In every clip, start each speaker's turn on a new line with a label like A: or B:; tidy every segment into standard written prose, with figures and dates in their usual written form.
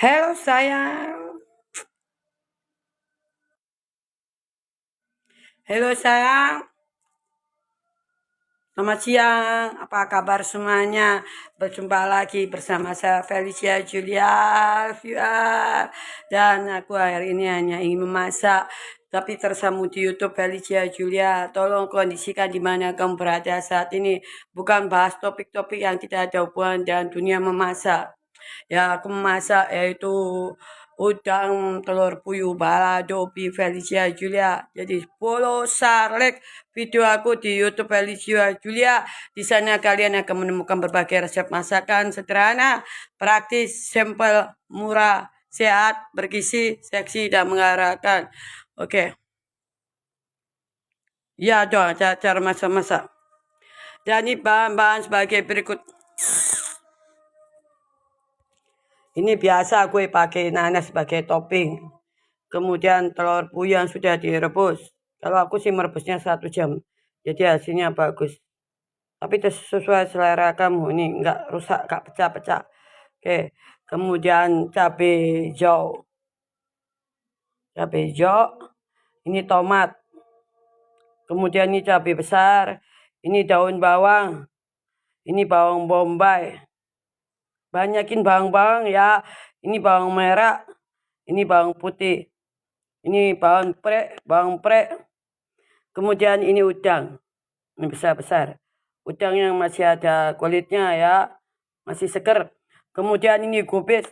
A: Halo sayang. Halo sayang. Selamat siang. Apa kabar semuanya? Berjumpa lagi bersama saya Felicia Julia dan aku hari ini hanya ingin memasak tapi tersambung di YouTube Felicia Julia. Tolong kondisikan di mana kamu berada saat ini. Bukan bahas topik-topik yang tidak ada hubungan dengan dunia memasak. Ya, aku memasak yaitu udang telur puyuh balado Felicia Julia. Jadi follow, share, like video aku di YouTube Felicia Julia. Di sana kalian akan menemukan berbagai resep masakan sederhana, praktis, simple, murah, sehat, bergizi, seksi dan mengarahkan. Oke. Ya, dong cara masak-masak. Dan ini bahan-bahan sebagai berikut. Ini biasa gue pakai nanas sebagai topping. Kemudian telur puyuh yang sudah direbus. Kalau aku sih merebusnya 1 jam. Jadi hasilnya bagus. Tapi sesuai selera kamu. Ini enggak rusak, enggak pecah-pecah. Oke. Kemudian cabai hijau. Cabai hijau. Ini tomat. Kemudian ini cabai besar. Ini daun bawang. Ini bawang bombay. Banyakin bawang-bawang ya. Ini bawang merah. Ini bawang putih. Ini bawang prek. Kemudian ini udang. Ini besar-besar. Udang yang masih ada kulitnya ya. Masih seger. Kemudian ini kubis.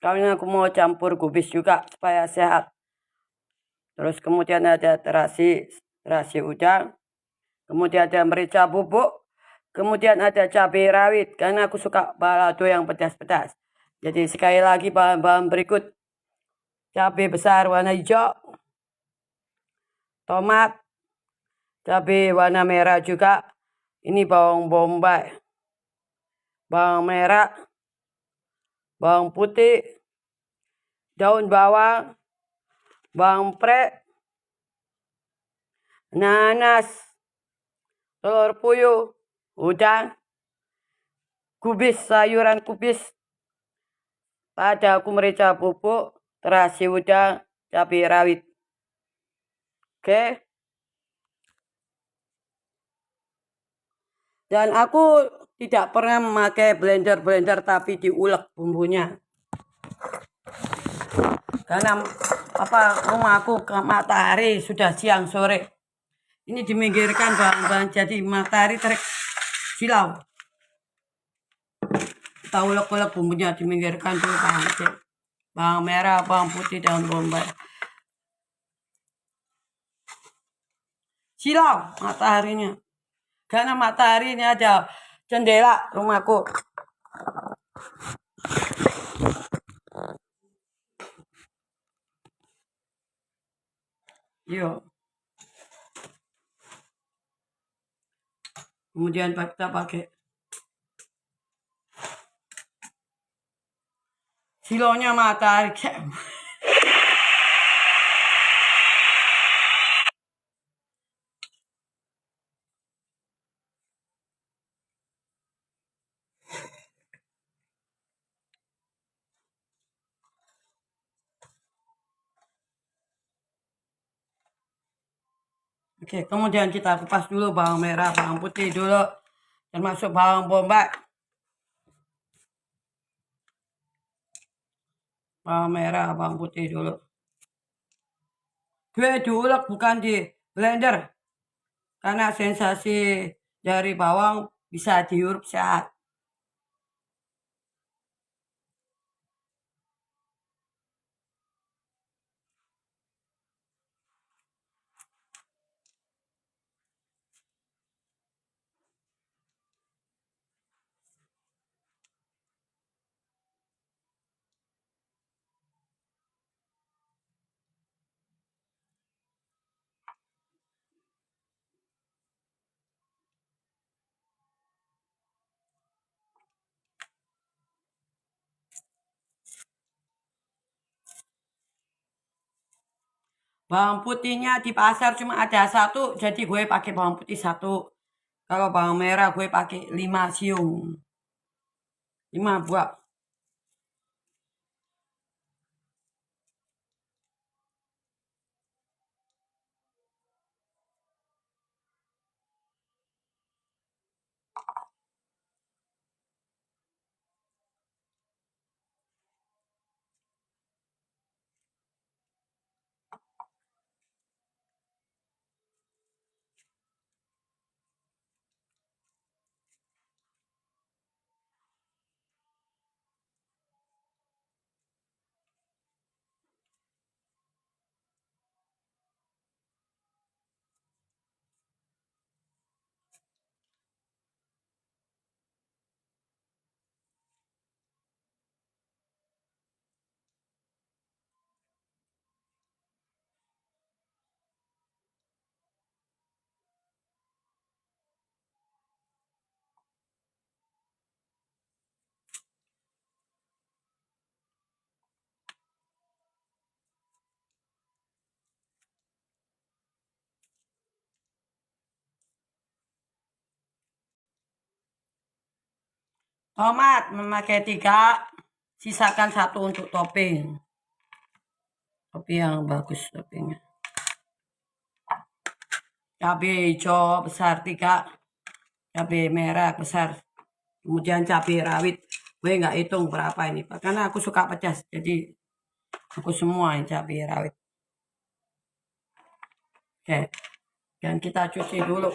A: Karena aku mau campur kubis juga supaya sehat. Terus kemudian ada terasi udang. Kemudian ada merica bubuk. Kemudian ada cabai rawit. Karena aku suka balado yang pedas-pedas. Jadi sekali lagi bahan-bahan berikut. Cabai besar warna hijau. Tomat. Cabai warna merah juga. Ini bawang bombay. Bawang merah. Bawang putih. Daun bawang. Bawang prek. Nanas. Telur puyuh. Udang. Kubis, sayuran kubis. Pada aku merica bubuk. Terasi udang. Cabai rawit. Oke. Dan aku tidak pernah memakai blender tapi diulek bumbunya. Karena rumah aku ke matahari sudah siang sore. Ini diminggirkan bahan-bahan jadi matahari terik silau. Kita ulek-ulek bumbunya diminggirkan dulu bawang merah, bawang putih, daun bombay. Silau mataharinya. Karena matahari ini ada jendela rumahku. Yuk. Kemudian kita pakai silaunya matahari. Oke, kemudian kita kupas dulu bawang merah, bawang putih dulu, termasuk bawang bombay. Bawang merah, bawang putih dulu. Gue diulek bukan di blender. Karena sensasi dari bawang bisa dihirup sehat. Bawang putihnya di pasar cuma ada 1, jadi gue pakai bawang putih 1. Kalau bawang merah gue pakai 5 siung. 5 buah. Tomat memakai 3, sisakan 1 untuk topping. Topping yang bagus toppingnya. Cabai hijau besar 3, cabai merah besar, kemudian cabai rawit. Gue nggak hitung berapa ini, karena aku suka pedas, jadi aku semua yang cabai rawit. Oke, dan kita cuci dulu.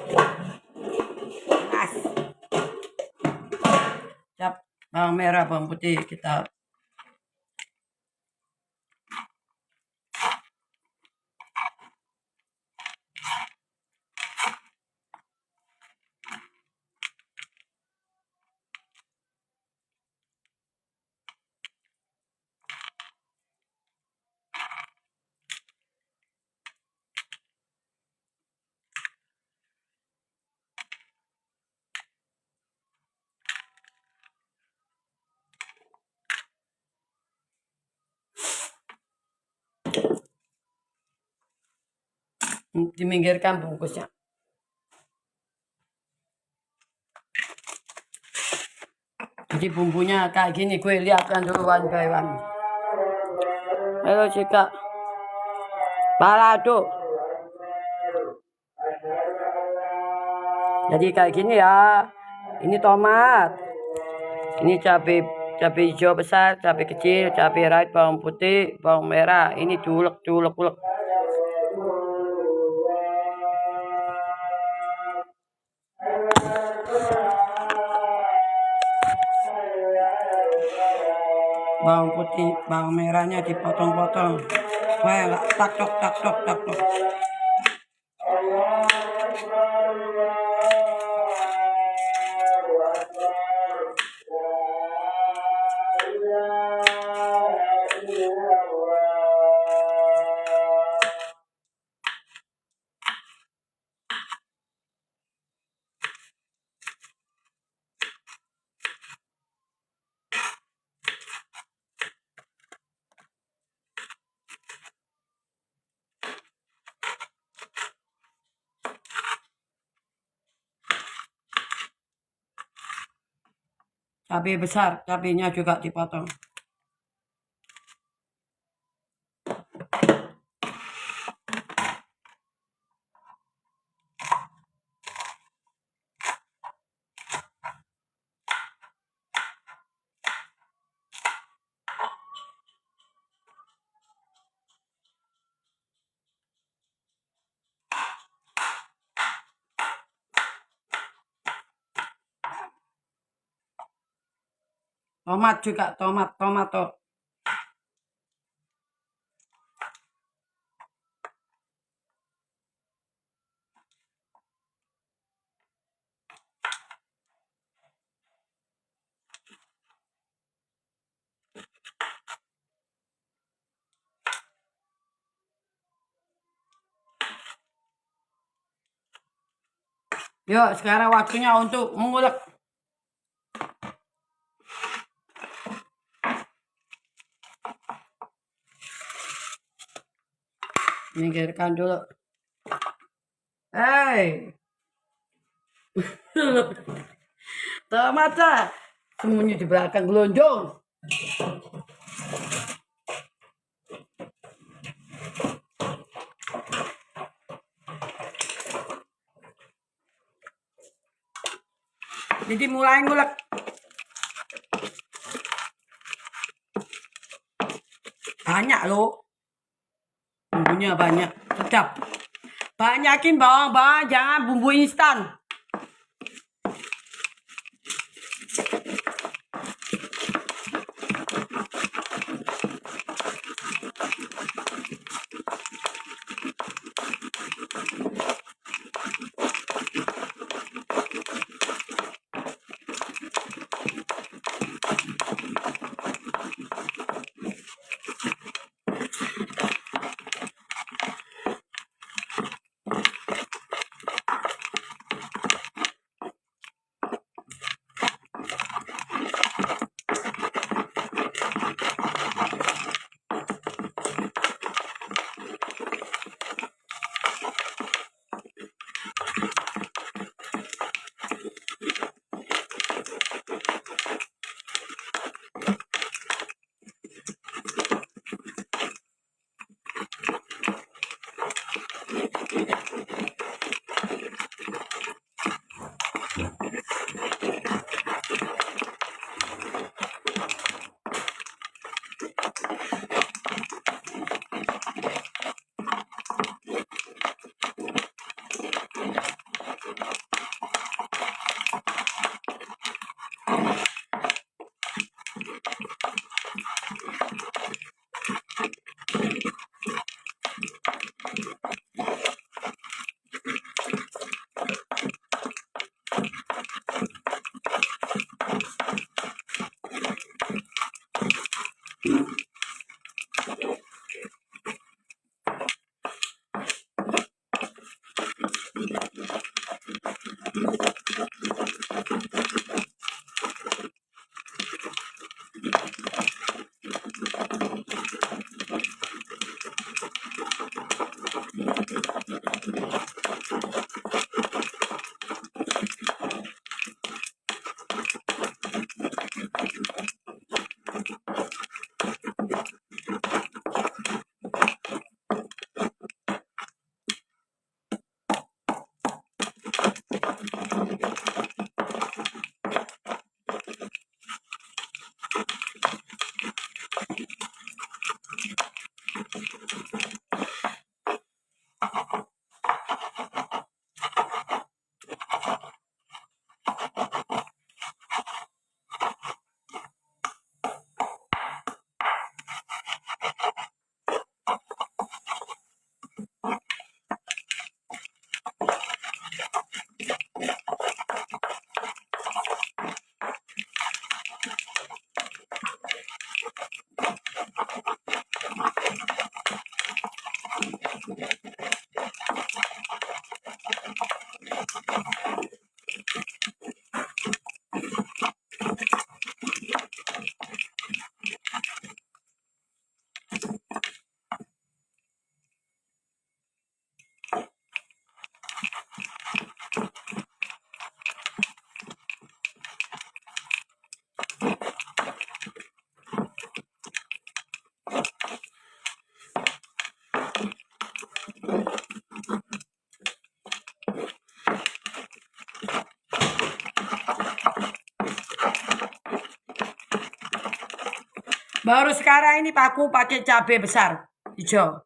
A: Panas. Bawang merah, bawang putih kita diminggirkan bungkusnya. Jadi bumbunya kayak gini, gue lihatkan dulu one by one. Halo Cika, balado. Jadi kayak gini ya. Ini tomat, ini cabai hijau besar, cabai kecil, cabai rawit, bawang putih, bawang merah. Ini diulek. Bawang putih, bawang merahnya dipotong-potong. Wah, enggak tak tok. Cabai besar, cabainya juga dipotong. Tomat juga, tomato. Yuk, sekarang waktunya untuk mengulek. Minggirkan dulu. Hei. Tomatnya sembunyi di belakang gelondong. Jadi mulai ngulek. Banyak loh. Bumbunya banyak, sedap. Banyakin bawang, jangan bumbu instan. Baru sekarang ini aku pakai cabai besar hijau.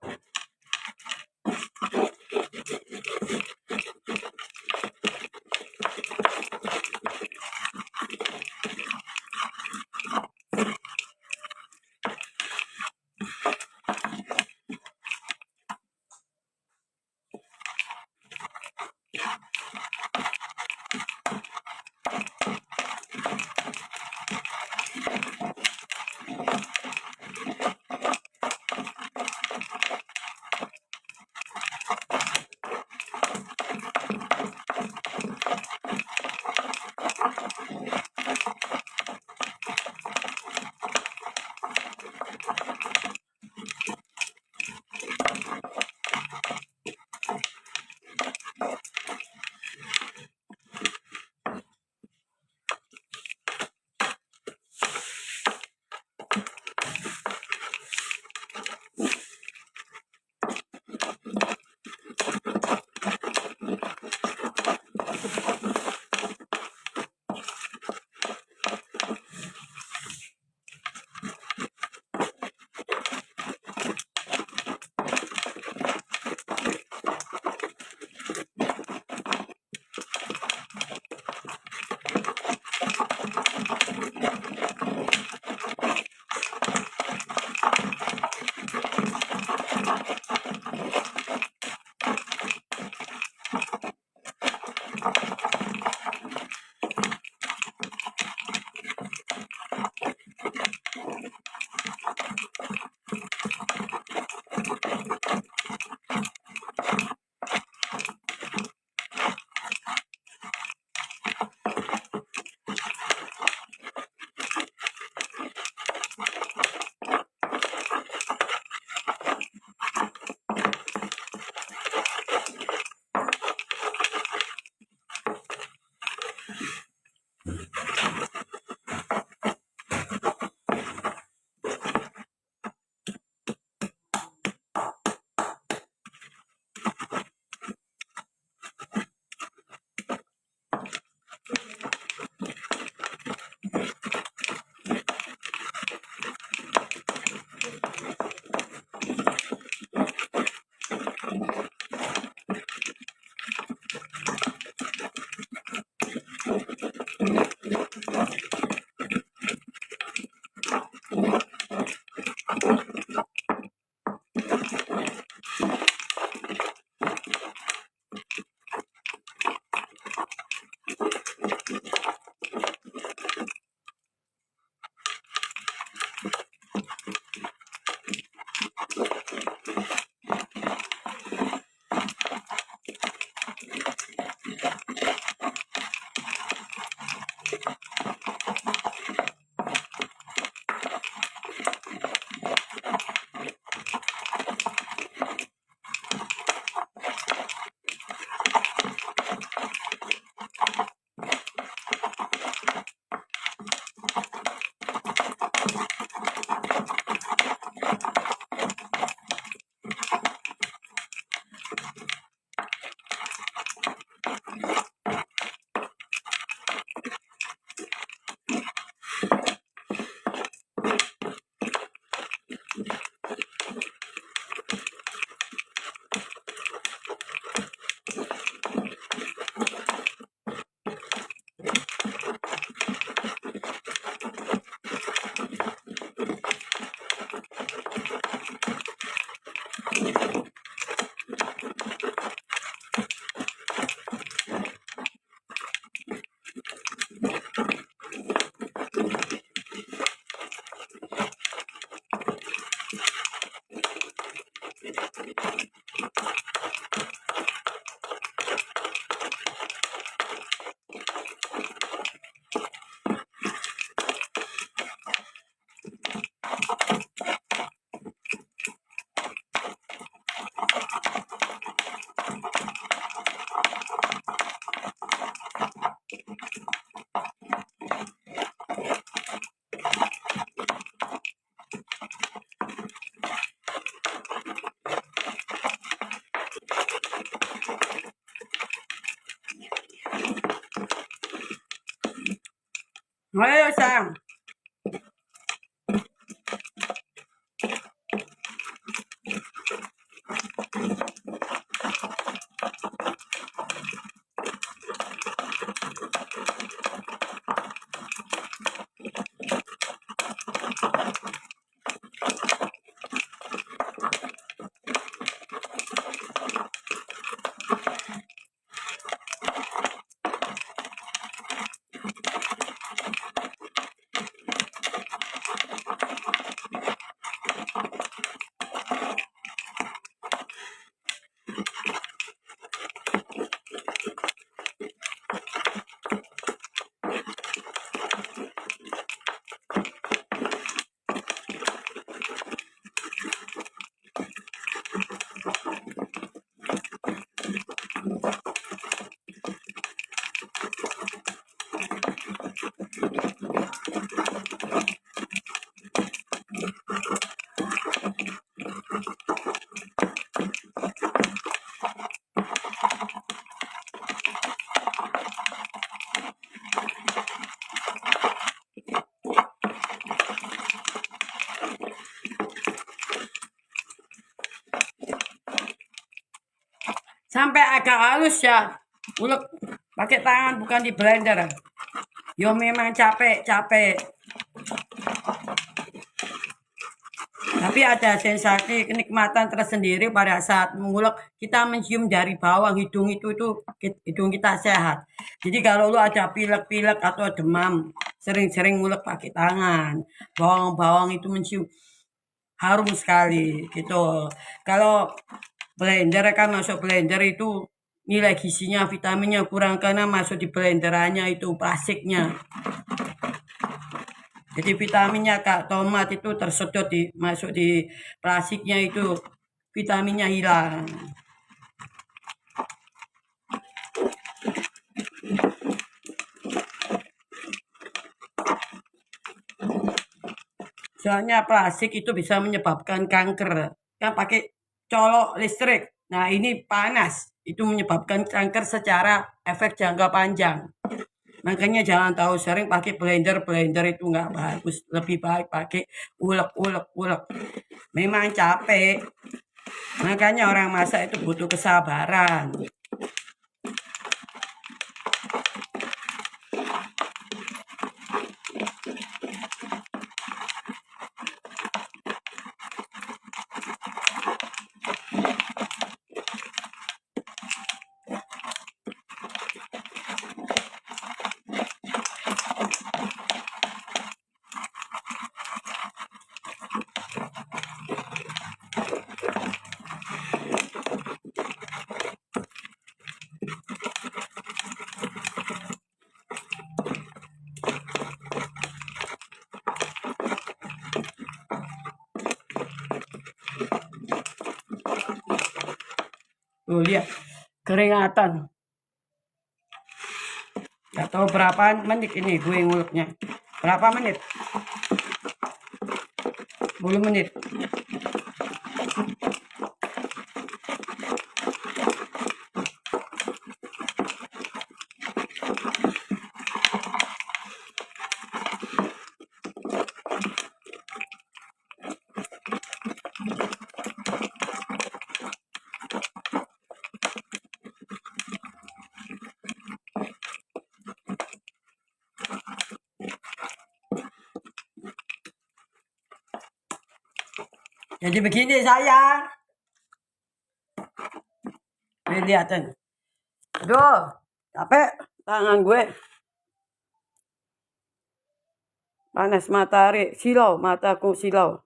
A: Ayo, Sam. Sampai agak halus ya. Ulek pakai tangan bukan di blender. Yo memang capek. Tapi ada sensasi kenikmatan tersendiri pada saat mengulek. Kita mencium dari bawang hidung itu hidung kita sehat. Jadi kalau lu ada pilek-pilek atau demam, sering-sering ngulek pakai tangan. Bawang-bawang itu mencium harum sekali gitu. Kalau blender kan masuk blender itu nilai gizinya, vitaminnya kurang karena masuk di blenderannya itu plastiknya. Jadi vitaminnya Kak tomat itu tersedot masuk di plastiknya itu vitaminnya hilang. Soalnya plastik itu bisa menyebabkan kanker. Kan pakai colok listrik. Nah ini panas. Itu menyebabkan kanker secara efek jangka panjang. Makanya jangan tahu sering pakai blender itu nggak bagus. Lebih baik pakai ulek. Memang capek. Makanya orang masak itu butuh kesabaran. Tuh lihat keringatan. Gak tahu berapa menit ini gue nguleknya. Berapa menit? 10 menit. Jadi begini saya. Lihatin. Aduh, capek tangan gue. Panas matahari, silau, mataku silau.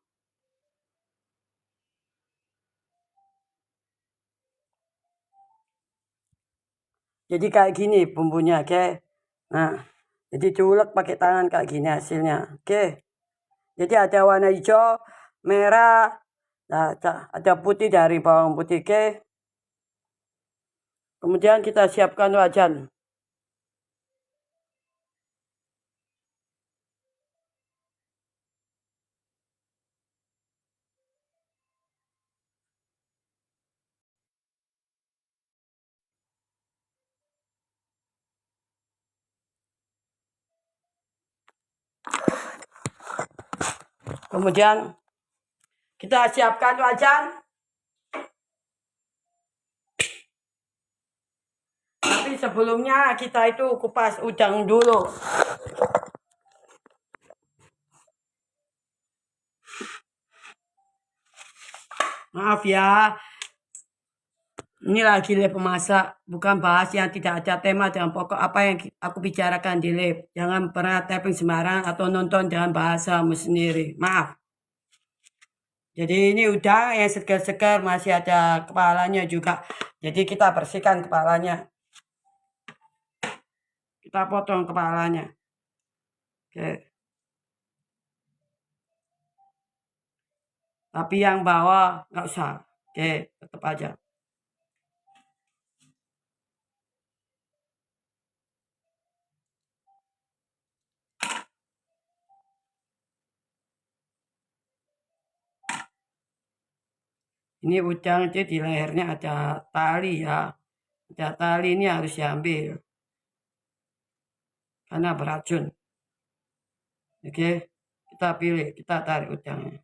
A: Jadi kayak gini bumbunya, oke. Nah, jadi diulek pakai tangan kayak gini hasilnya, oke. Jadi ada warna hijau, merah, nah, ada putih dari bawang putih, oke. Kemudian kita siapkan wajan. Kemudian kita siapkan wajan. Tapi sebelumnya kita itu kupas udang dulu. Maaf ya, ini lagi live pemasak, bukan bahas yang tidak ada tema dan pokok apa yang aku bicarakan di live. Jangan pernah typing sembarang atau nonton dengan bahasamu sendiri. Maaf. Jadi ini udang yang segar-segar, masih ada kepalanya juga. Jadi kita bersihkan kepalanya. Kita potong kepalanya. Oke. Tapi yang bawah nggak usah. Oke, tetap aja. Ini udang itu di lehernya ada tali ya. Ada tali ini harus diambil. Karena beracun. Oke, kita pilih, kita tarik udangnya.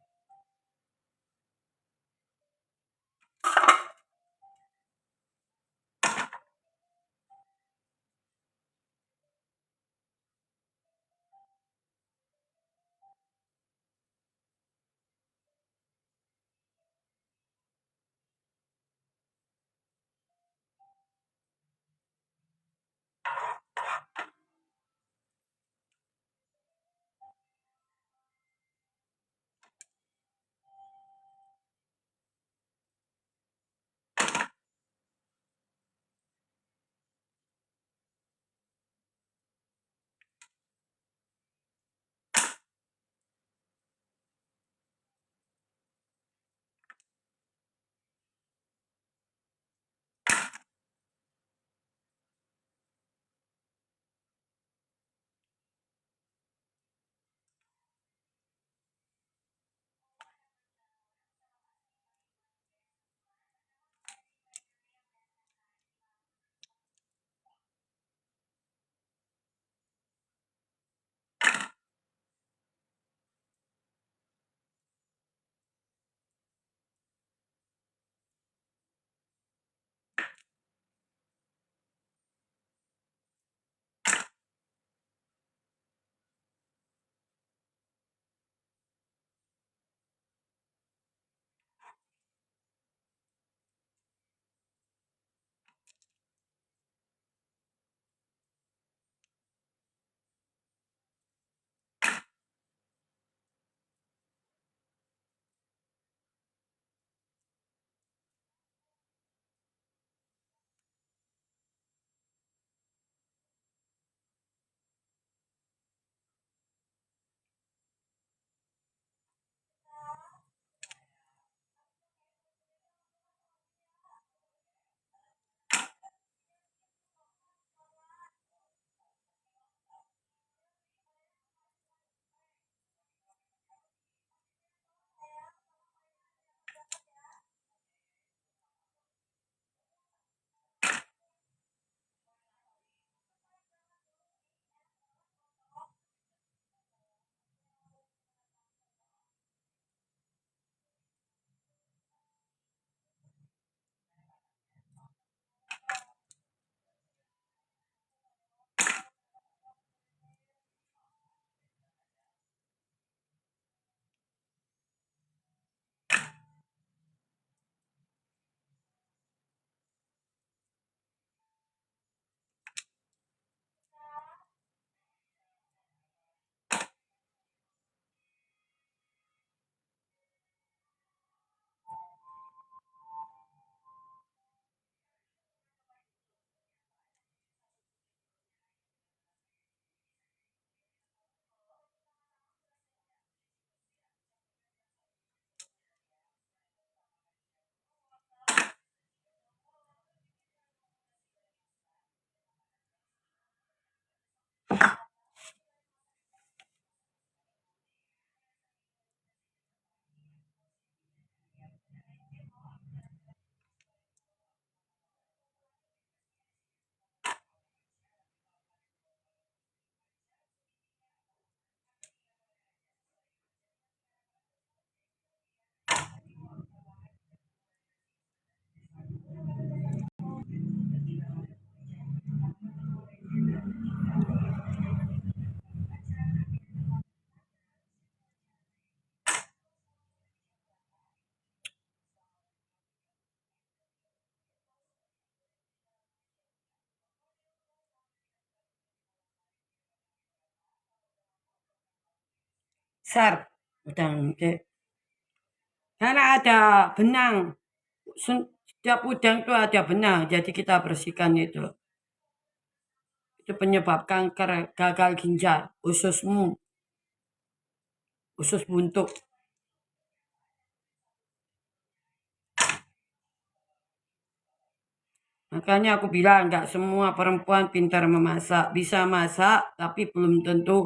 A: besar udang. Oke. Karena ada benang. Setiap udang itu ada benang, jadi kita bersihkan itu. Itu penyebab kanker, gagal ginjal, ususmu, usus buntu. Makanya aku bilang nggak semua perempuan pintar memasak. Bisa masak, tapi belum tentu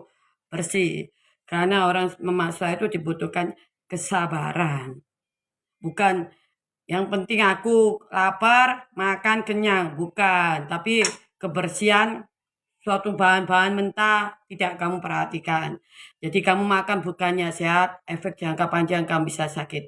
A: bersih. Karena orang memasak itu dibutuhkan kesabaran. Bukan yang penting aku lapar, makan kenyang. Bukan. Tapi kebersihan suatu bahan-bahan mentah tidak kamu perhatikan. Jadi kamu makan bukannya sehat, efek jangka panjang kamu bisa sakit.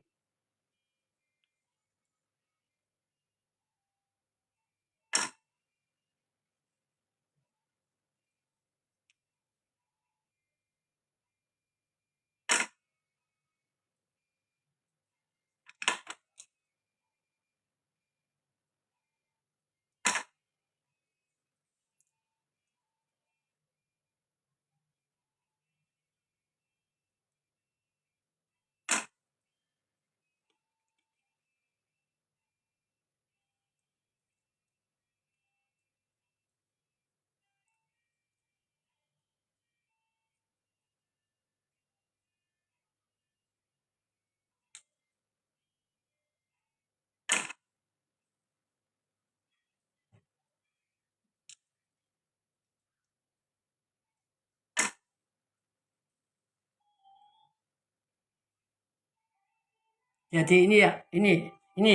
A: Jadi ini ya, ini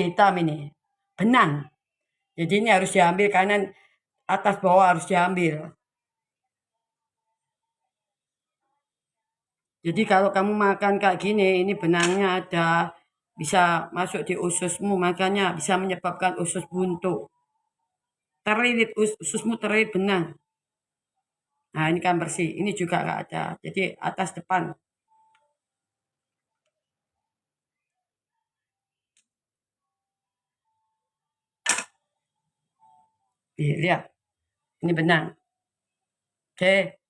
A: hitam ini. Benang. Jadi ini harus diambil kanan atas bawah harus diambil. Jadi kalau kamu makan kayak gini, ini benangnya ada bisa masuk di ususmu, makanya bisa menyebabkan usus buntu. Terlilit ususmu terlilit benang. Nah ini kan bersih, ini juga nggak ada. Jadi atas depan, lihat, ini benang. Oke,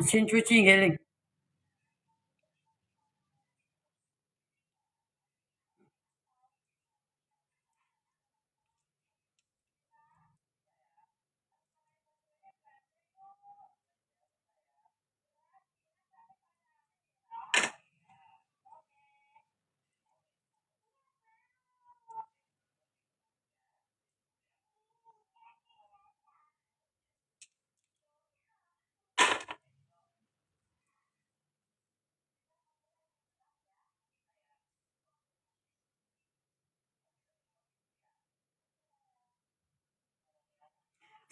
A: Mesin cuci ngeling.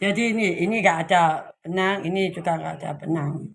A: Jadi ini nggak ada benang, ini juga nggak ada benang.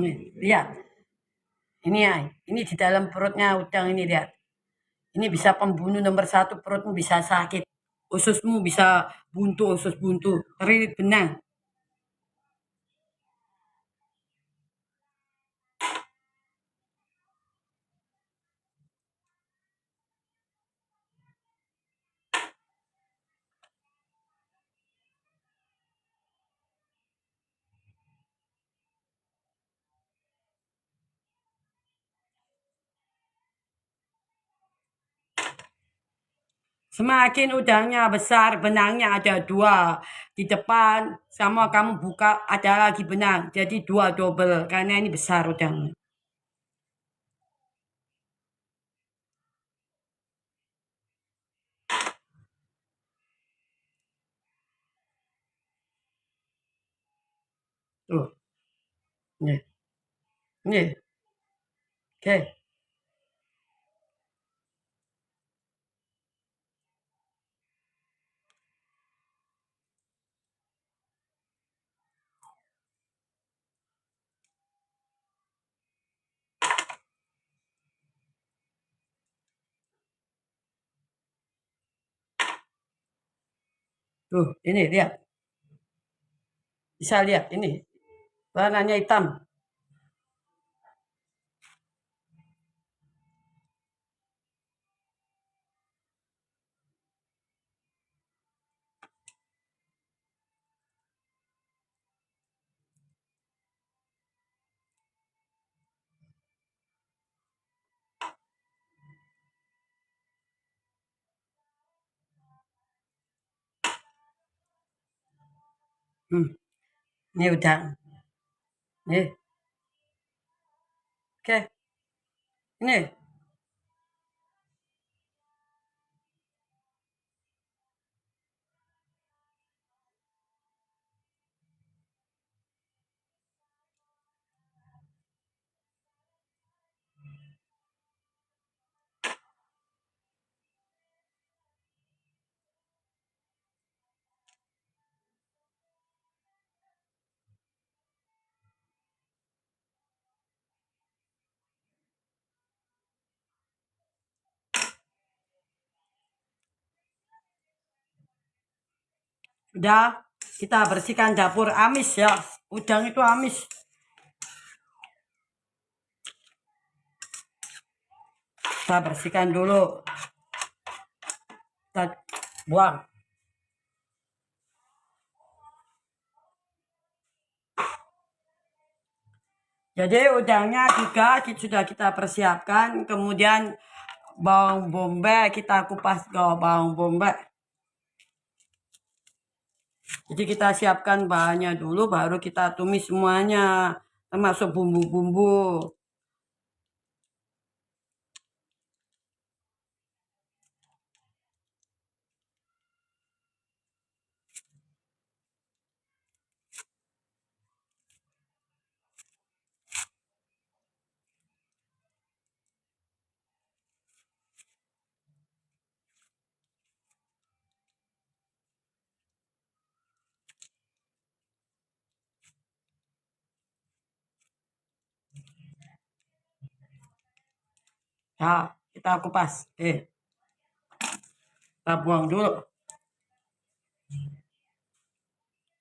A: Nih, lihat. Ini ya, ini di dalam perutnya udang ini lihat. Ini bisa pembunuh nomor satu, perutmu bisa sakit. Ususmu bisa buntu, usus buntu. Teririt benang. Semakin udangnya besar, benangnya ada dua. Di depan, sama kamu buka, ada lagi benang. Jadi dua double, karena ini besar udangnya. Tuh, nih, nih, oke, tuh, ini lihat. Bisa lihat, ini. Warnanya hitam. Ini udah. Nih, oke. Ini. Udah, kita bersihkan dapur amis ya. Udang itu amis. Kita bersihkan dulu. Kita buang. Jadi udangnya juga sudah kita persiapkan. Kemudian bawang bombay kita kupas ke bawang bombay. Jadi kita siapkan bahannya dulu, baru kita tumis semuanya, termasuk bumbu-bumbu. Ya, kita kupas. Kita buang dulu.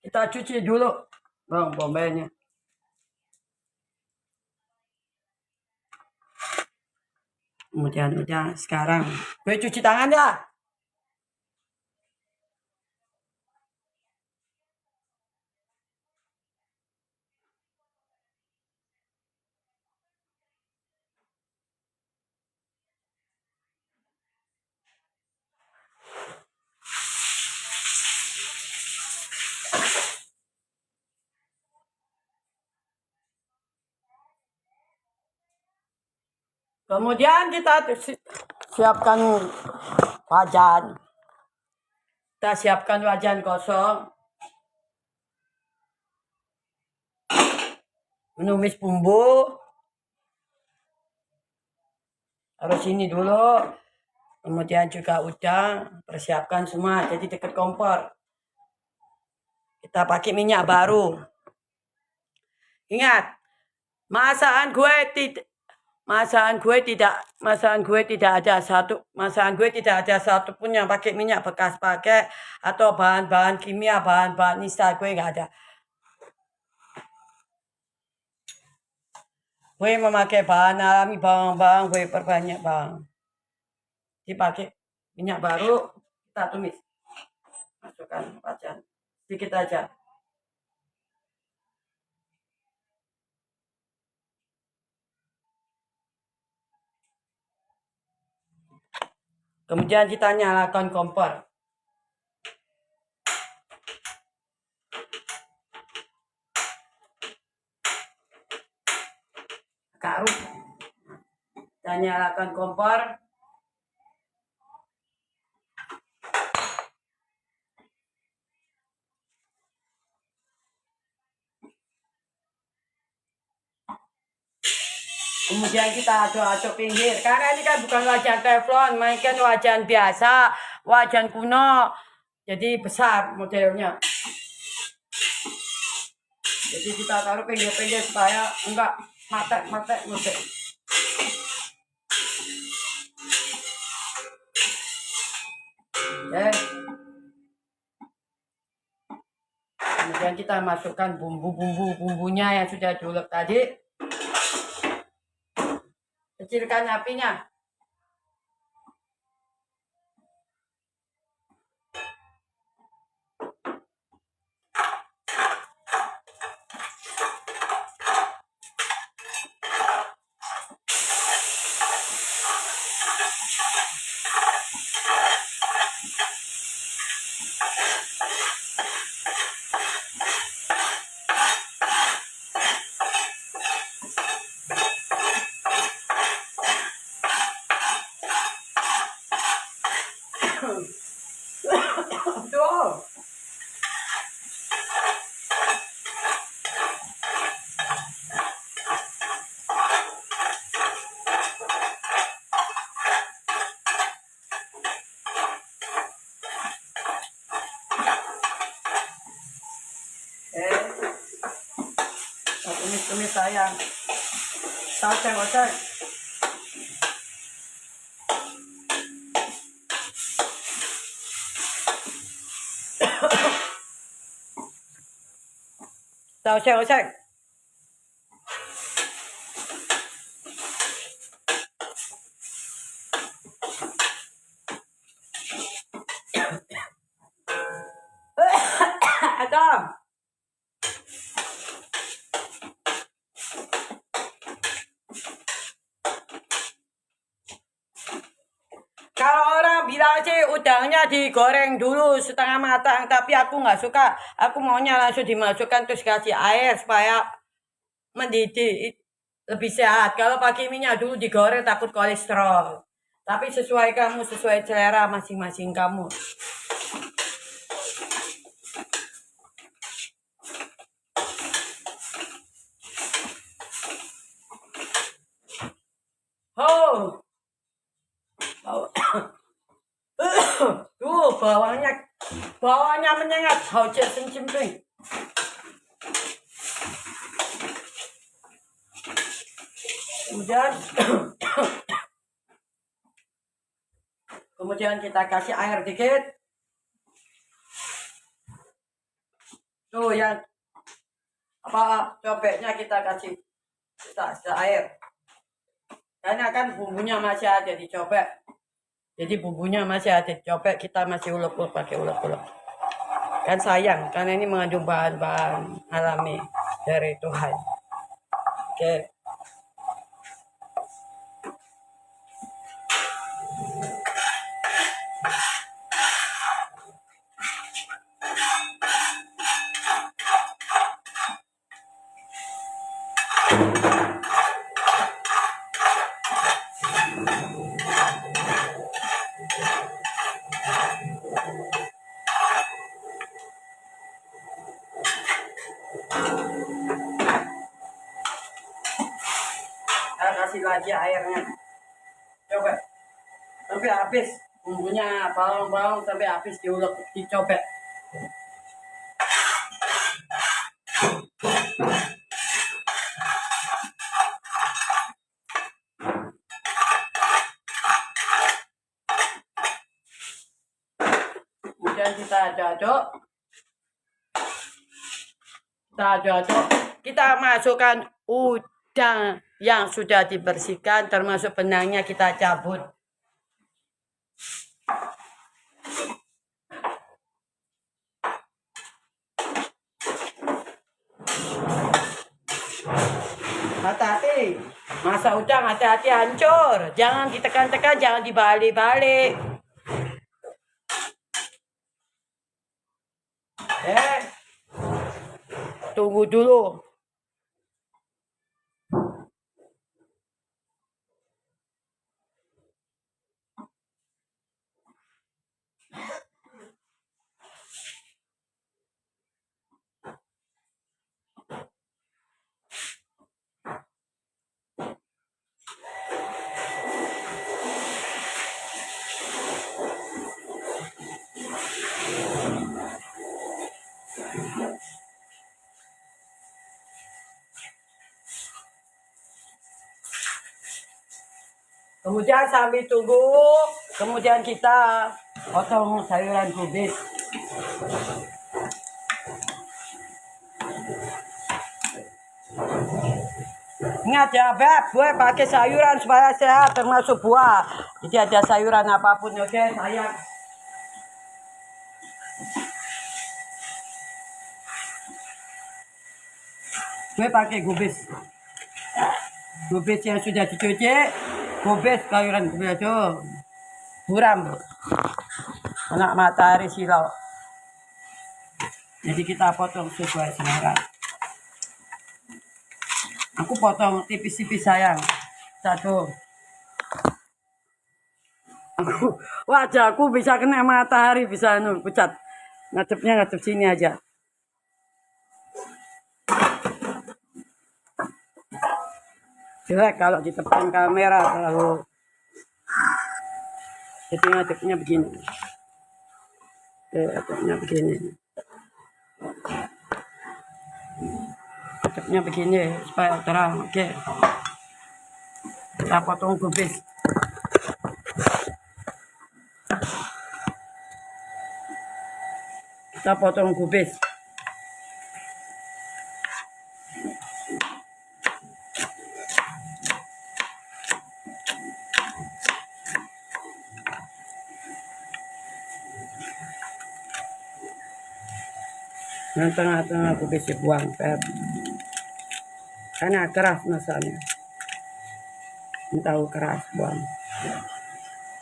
A: Kita cuci dulu bawang bombaynya. Kemudian udah sekarang gue cuci tangan ya. Kemudian kita siapkan wajan. Kita siapkan wajan kosong. Menumis bumbu. Harus ini dulu. Kemudian juga udang. Persiapkan semua. Jadi dekat kompor. Kita pakai minyak baru. Ingat, masakan gue tidak ada satu pun yang pakai minyak bekas pakai atau bahan-bahan kimia, bahan-bahan nista, gue nggak ada. Gue memakai bahan alami, bawang-bawang gue perbanyak bang. Dipakai minyak baru, kita tumis, masukkan wajan sedikit aja. Kemudian kita nyalakan kompor. Karung. Kita nyalakan kompor. Kemudian kita aduk-aduk pinggir. Karena ini kan bukan wajan teflon, mainkan wajan biasa, wajan kuno. Jadi besar modelnya. Jadi kita taruh pinggir-pinggir supaya enggak mate. Kemudian kita masukkan bumbunya yang sudah diulek tadi. Kecilkan apinya. Tuh. Tumis-tumis sayang. Oceng-oceng. Oceng-oceng. Adam. Kalau orang bilang sih udangnya digoreng dulu setengah matang, tapi aku nggak suka. Aku maunya langsung dimasukkan terus kasih air supaya mendidih, lebih sehat. Kalau pakai minyak dulu digoreng takut kolesterol. Tapi sesuai kamu, sesuai selera masing-masing kamu. Oh. Tuh bawahnya menyengat, hao jie sen jin bing. Kemudian kita kasih air dikit. Tuh yang cobeknya kita kasih air. Karena kan bumbunya masih ada di cobek. Jadi bumbunya masih ada di cobek, kita masih ulek-ulek pakai ulek-ulek. Kan sayang, karena ini mengandung bahan-bahan alami dari Tuhan. Oke. Saya kasih lagi airnya. Coba. Sampai habis. Bumbunya bawang-bawang sampai habis diulek, dicobek. Kemudian kita aduk. Kita masukkan udang yang sudah dibersihkan, termasuk benangnya kita cabut. Hati-hati, masak udang hati-hati hancur. Jangan ditekan-tekan, jangan dibalik-balik. Tunggu dulu. Kemudian sambil tunggu, kemudian kita potong sayuran kubis. Ingat ya, Beb, gue pakai sayuran supaya sehat, termasuk buah. Jadi ada sayuran apapun, oke, sayang. Gue pakai kubis. Kubis yang sudah dicuci, kubis sayuran kubis itu buram, bro. Anak matahari silau. Jadi kita potong sesuai selera. Aku potong tipis-tipis sayang. Satu. Wajahku bisa kena matahari, bisa pucat. Ngadepnya ngadep sini aja. Jelek kalau di depan kamera terlalu. Jadi ngadepnya begini. Ngadepnya begini. Ngadepnya begini supaya terang. Oke. Kita potong kubis. Kita potong kubis. Yang tengah-tengah kubis dibuang, karena keras masanya. Ini tahu keras, buang.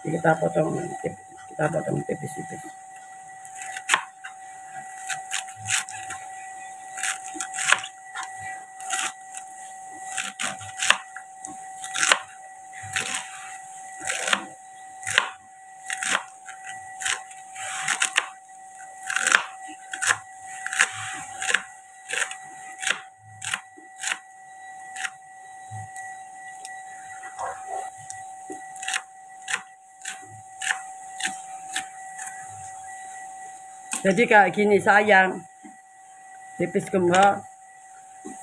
A: Jadi kita potong tipis-tipis. Jadi kayak gini sayang, tipis gembok.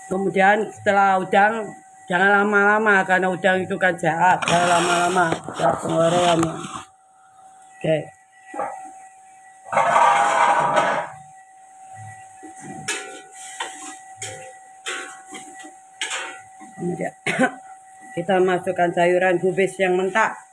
A: Kemudian setelah udang, jangan lama-lama karena udang itu kan jahat. Jangan lama-lama, jahat pengeluarannya. Oke. Kemudian kita masukkan sayuran kubis yang mentah.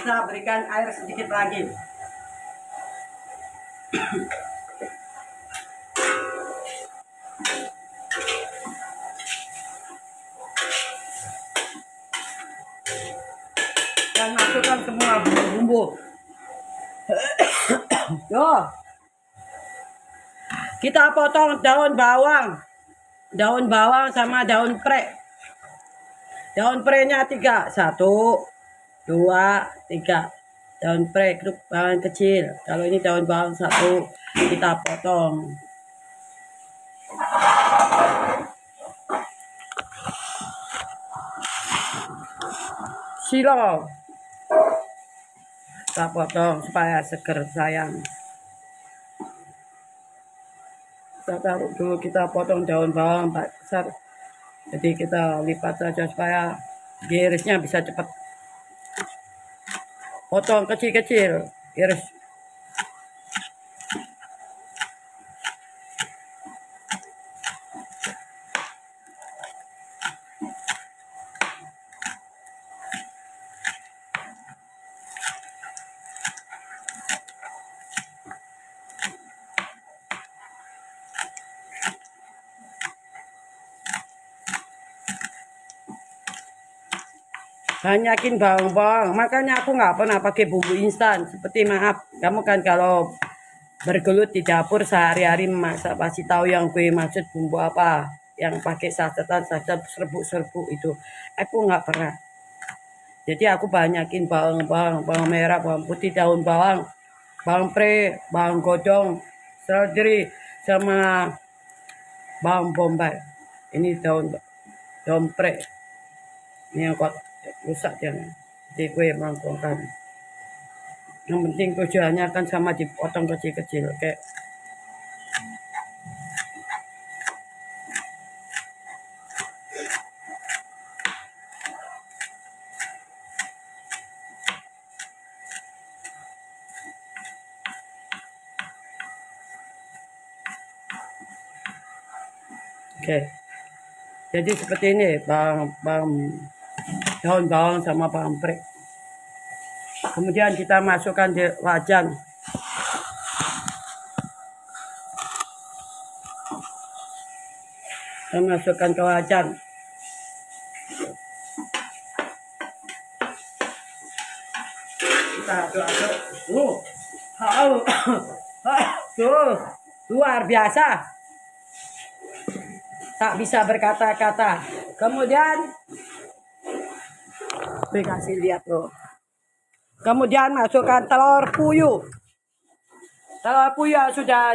A: Kita berikan air sedikit lagi. Dan masukkan semua bumbu-bumbu. Yo. Kita potong daun bawang sama daun pre. Daun prenya 3, 1, 2, 3. Daun pre grup bawang kecil. Kalau ini daun bawang 1, kita potong. Silo kita potong supaya seger sayang. Kita taruh dulu, kita potong daun bawang besar. Jadi kita lipat saja supaya irisnya bisa cepat. Potong kecil-kecil, iris. Banyakin bawang-bawang, makanya aku nggak pernah pakai bumbu instan. Seperti maaf, kamu kan kalau bergelut di dapur sehari-hari memasak pasti tahu yang gue maksud bumbu apa. Yang pakai sasetan serbuk-serbuk itu. Aku nggak pernah. Jadi aku banyakin bawang-bawang, bawang merah, bawang putih, daun bawang, bawang pre, bawang godong, seledri, sama bawang bombay. Ini daun pre. Ini yang kuat rusak jangan. Jadi gue melengkungkan. Yang penting tujuannya kan sama dipotong kecil-kecil. Oke. Oke. Jadi seperti ini daun bawang sama bawang pre. Kemudian kita masukkan di wajan. Kita masukkan ke wajan. Kita aduk-aduk. Tuh, luar biasa. Tak bisa berkata-kata. Kemudian, gue kasih lihat tuh. Kemudian masukkan telur puyuh. Telur puyuh yang sudah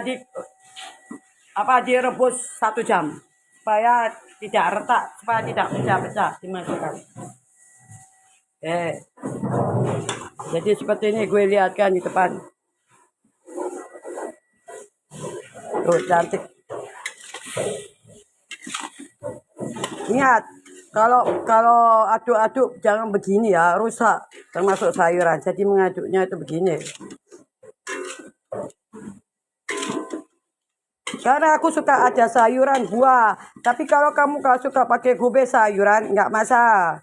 A: direbus 1 jam supaya tidak retak, supaya tidak pecah-pecah, dimasukkan. Jadi seperti ini gue lihatkan di depan. Tuh cantik. Ingat, kalau aduk-aduk jangan begini ya, rusak termasuk sayuran. Jadi mengaduknya itu begini. Karena aku suka ada sayuran buah. Tapi kalau kamu gak suka pakai gobe sayuran, nggak masalah.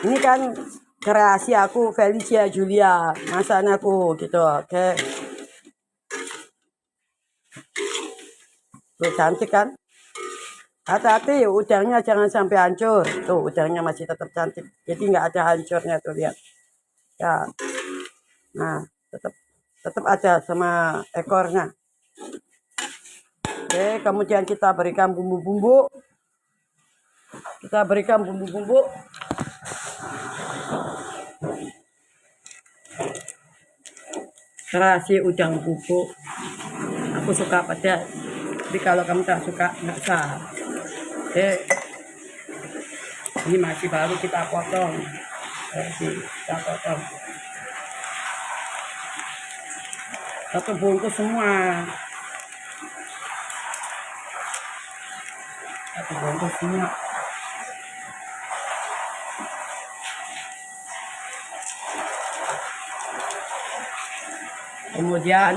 A: Ini kan kreasi aku, Felicia Julia, masakan aku gitu, oke. Tuh cantik kan? Hati-hati, udangnya jangan sampai hancur. Tuh udangnya masih tetap cantik. Jadi nggak ada hancurnya tuh, lihat. Ya. Nah, tetap ada sama ekornya. Oke, kemudian kita berikan bumbu-bumbu. Terasi udang bubuk. Aku suka pedas. Tapi kalau kamu tak suka, nggak usah. Oke. Ini masih baru kita potong. Kita potong. Satu bungkus semua. Kemudian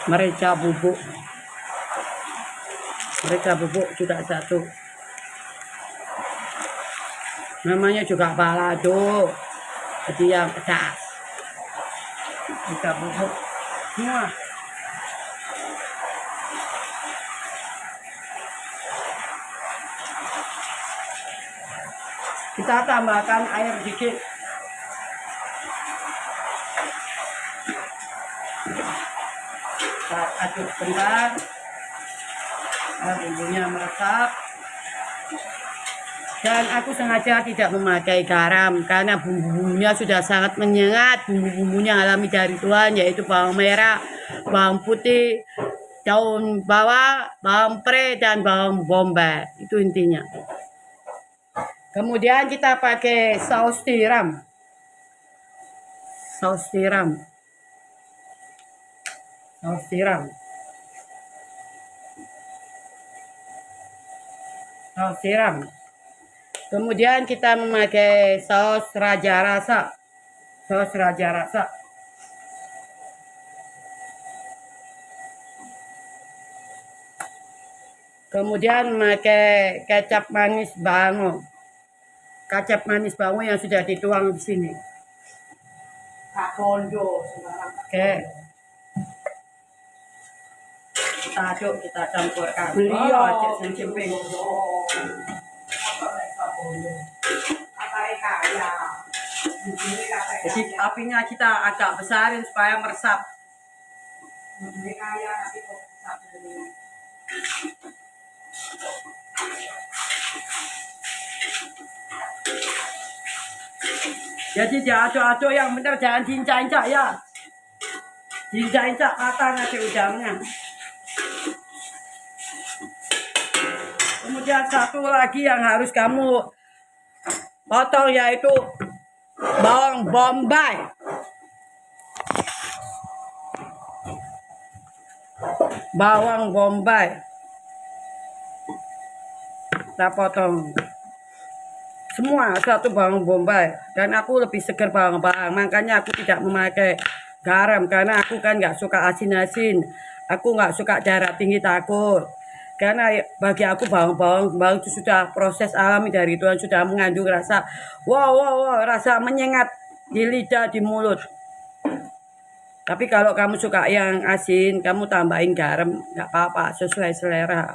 A: merica bubuk juga 1. Namanya juga balado, jadi yang pedas. Merica bubuk semua. Kita tambahkan air dikit. Kita aduk sebentar. Bumbunya meresap. Dan aku sengaja tidak memakai garam karena bumbu-bumbunya sudah sangat menyengat. Bumbu-bumbunya alami dari Tuhan, yaitu bawang merah, bawang putih, daun bawang, bawang pre, dan bawang bombay. Itu intinya. Kemudian kita pakai saus tiram. Kemudian kita memakai saus raja rasa. Kemudian memakai kecap manis bango. Yang sudah dituang di sini. Oke. Kita aduk, kita campurkan. Jadi apinya kita agak besarin supaya meresap. Jadi diaduk-aduk yang benar, jangan diinjak-injak ya. Diinjak-injak patah nanti udangnya. Kemudian satu lagi yang harus kamu potong yaitu bawang bombay. Kita potong semua, 1 bawang bombay. Dan aku lebih segar bawang-bawang, makanya aku tidak memakai garam karena aku kan nggak suka asin-asin. Aku nggak suka darah tinggi, takut. Karena bagi aku bawang itu sudah proses alami dari Tuhan, sudah mengandung rasa rasa menyengat di lidah, di mulut. Tapi kalau kamu suka yang asin, kamu tambahin garam, nggak apa-apa, sesuai selera.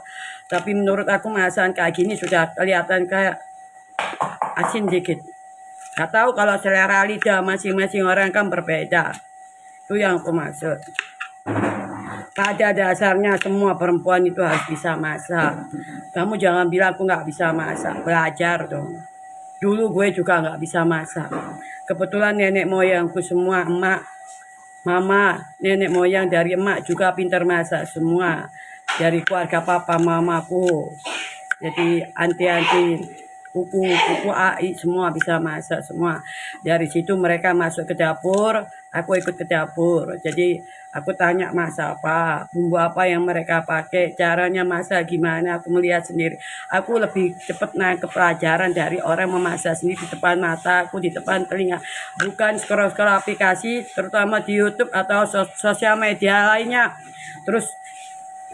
A: Tapi menurut aku masakan kayak gini sudah kelihatan kayak asin dikit. Gak tahu kalau selera lidah masing-masing orang kan berbeda. Itu yang aku maksud. Pada dasarnya semua perempuan itu harus bisa masak. Kamu jangan bilang aku nggak bisa masak. Belajar dong. Dulu gue juga nggak bisa masak. Kebetulan nenek moyangku semua, emak, mama, nenek moyang dari emak juga pintar masak semua. Dari keluarga papa mamaku. Jadi anti-anti kuku ai semua bisa masak semua. Dari situ mereka masuk ke dapur, aku ikut ke dapur. Jadi aku tanya masak apa, bumbu apa yang mereka pakai, caranya masak gimana, aku melihat sendiri. Aku lebih cepat nangkep pelajaran dari orang memasak sendiri di depan mata aku, di depan telinga. Bukan scroll-scroll aplikasi, terutama di YouTube atau sosial media lainnya. Terus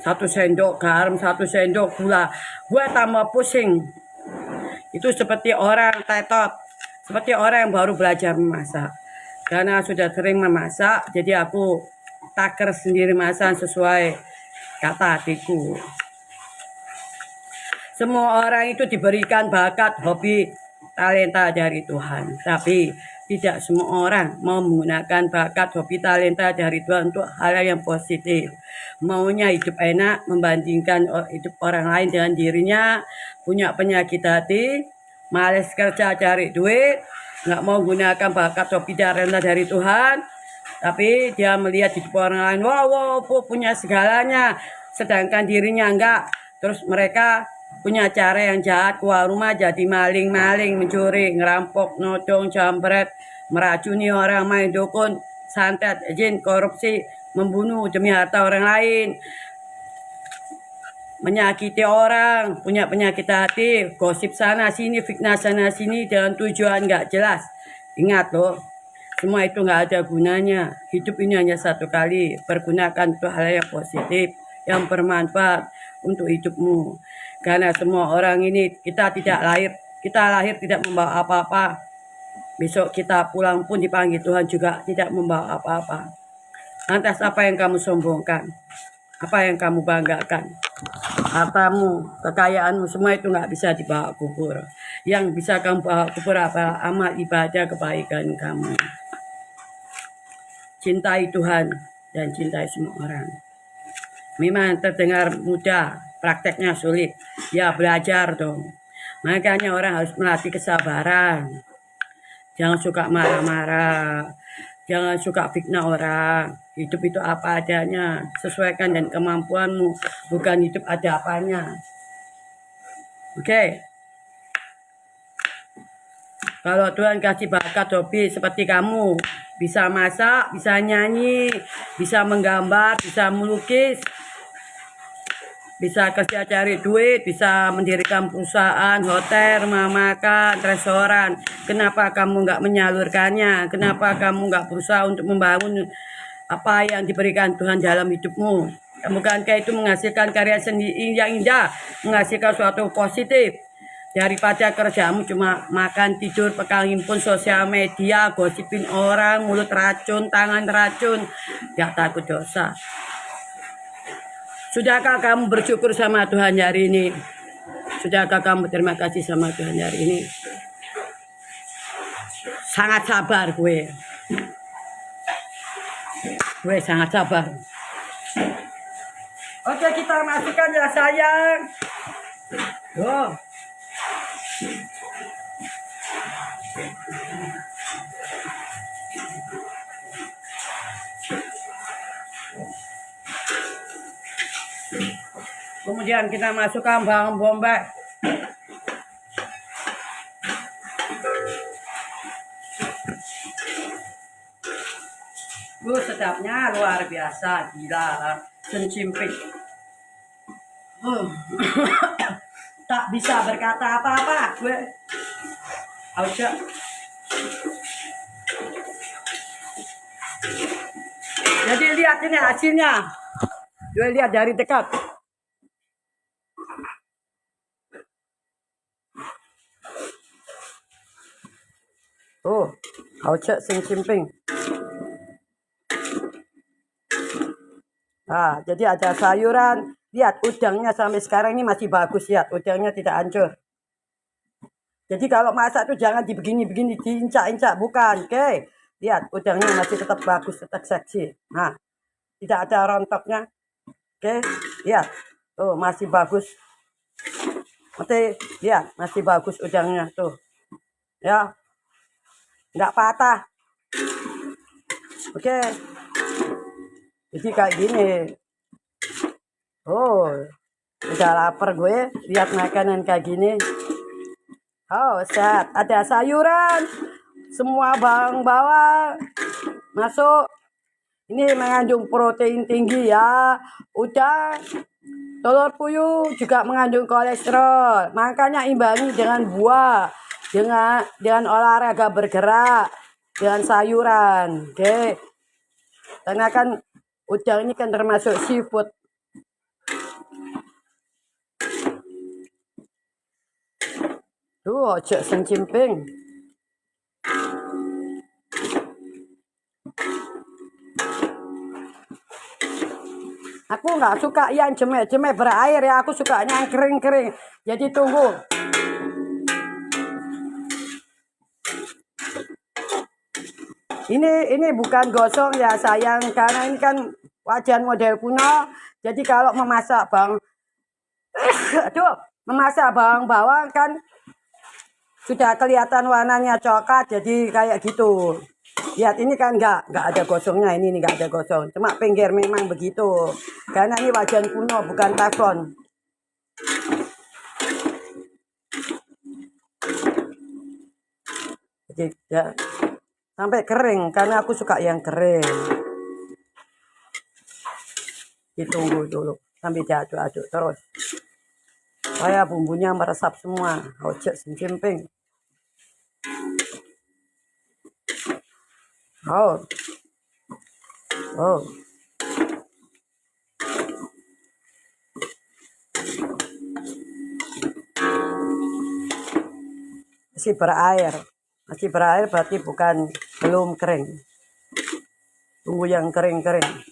A: 1 sendok garam, 1 sendok gula, gue tambah pusing. Itu seperti orang tetot, seperti orang yang baru belajar memasak. Karena sudah sering memasak, jadi aku taker sendiri masak sesuai kata hatiku. Semua orang itu diberikan bakat, hobi, talenta dari Tuhan. Tapi tidak semua orang mau menggunakan bakat, hobi, talenta dari Tuhan untuk hal yang positif. Maunya hidup enak, membandingkan hidup orang lain dengan dirinya, punya penyakit hati, males kerja cari duit, nggak mau gunakan bakat, hobi, talenta dari Tuhan, tapi dia melihat hidup orang lain, wow, punya segalanya, sedangkan dirinya enggak. Terus mereka punya cara yang jahat, keluar rumah jadi maling, mencuri, ngerampok, nodong, jambret, meracuni orang, main dukun, santet, jin, korupsi, membunuh demi harta orang lain, menyakiti orang, punya penyakit hati, gosip sana sini, fitnah sana sini dengan tujuan nggak jelas. Ingat loh, semua itu nggak ada gunanya. Hidup ini hanya satu kali. Pergunakan untuk hal yang positif, yang bermanfaat untuk hidupmu. Karena semua orang ini kita lahir tidak membawa apa-apa. Besok kita pulang pun dipanggil Tuhan juga tidak membawa apa-apa. Lantas apa yang kamu sombongkan? Apa yang kamu banggakan? Hartamu, kekayaanmu, semua itu nggak bisa dibawa kubur. Yang bisa kamu bawa kubur apa? Amal ibadah kebaikan kamu. Cintai Tuhan dan cintai semua orang. Memang terdengar mudah, prakteknya sulit. Ya belajar dong. Makanya orang harus melatih kesabaran. Jangan suka marah-marah. Jangan suka fitnah orang. Hidup itu apa adanya. Sesuaikan dengan kemampuanmu. Bukan hidup ada apanya. Oke. Kalau Tuhan kasih bakat hobi seperti kamu. Bisa masak, bisa nyanyi, bisa menggambar, bisa melukis. Bisa kerja cari duit, bisa mendirikan perusahaan, hotel, rumah makan, restoran. Kenapa kamu nggak menyalurkannya? Kenapa kamu nggak berusaha untuk membangun apa yang diberikan Tuhan dalam hidupmu? Bukankah itu menghasilkan karya seni yang indah, menghasilkan suatu positif? Daripada kerjamu cuma makan, tidur, pegang handphone, sosial media, gosipin orang, mulut racun, tangan racun, gak takut dosa. Sudahkah kamu bersyukur sama Tuhan hari ini? Sudahkah kamu terima kasih sama Tuhan hari ini? Sangat sabar gue. Gue sangat sabar. Oke, kita masukkan ya sayang. Tuh. Kemudian kita masukkan bawang bombay. Sedapnya luar biasa, gila, sencimpik. Tak bisa berkata apa-apa gue. Aja. Jadi lihat ini hasilnya. Gue lihat dari dekat. Oh, aja sing simping. Nah, jadi ada sayuran. Lihat udangnya sampai sekarang ini masih bagus, lihat udangnya tidak hancur. Jadi kalau masak tuh jangan dibegini-begini, diincak-incak, bukan. Oke, lihat udangnya masih tetap bagus, tetap seksi. Nah, tidak ada rontoknya. Oke, lihat. Tuh, masih bagus. Oke, lihat, masih bagus udangnya tuh. Ya, nggak patah. Oke. Jadi kayak gini. Oh, udah lapar gue lihat makanan kayak gini. Oh, sehat. Ada sayuran. Semua bawang-bawang masuk. Ini mengandung protein tinggi ya. Udah, telur puyuh juga mengandung kolesterol. Makanya imbangi dengan buah, dengan olahraga bergerak, dengan sayuran. Oke. Karena kan udang ini kan termasuk seafood. Tuh, ojo sencimping. Aku nggak suka yang jemek-jemek berair ya, aku sukanya yang kering-kering. Jadi tunggu. Ini bukan gosong ya sayang, karena ini kan wajan model kuno. Jadi kalau memasak memasak bawang kan sudah kelihatan warnanya coklat, jadi kayak gitu. Lihat ini kan nggak ada gosongnya, ini nggak ada gosong, cuma pinggir memang begitu karena ini wajan kuno bukan teflon. Jadi ya sampai kering karena aku suka yang kering. Ditunggu dulu sampai diaduk-aduk terus supaya bumbunya meresap semua. Ojo sencimping. Oh. Masih berair berarti belum kering. Tunggu yang kering-kering.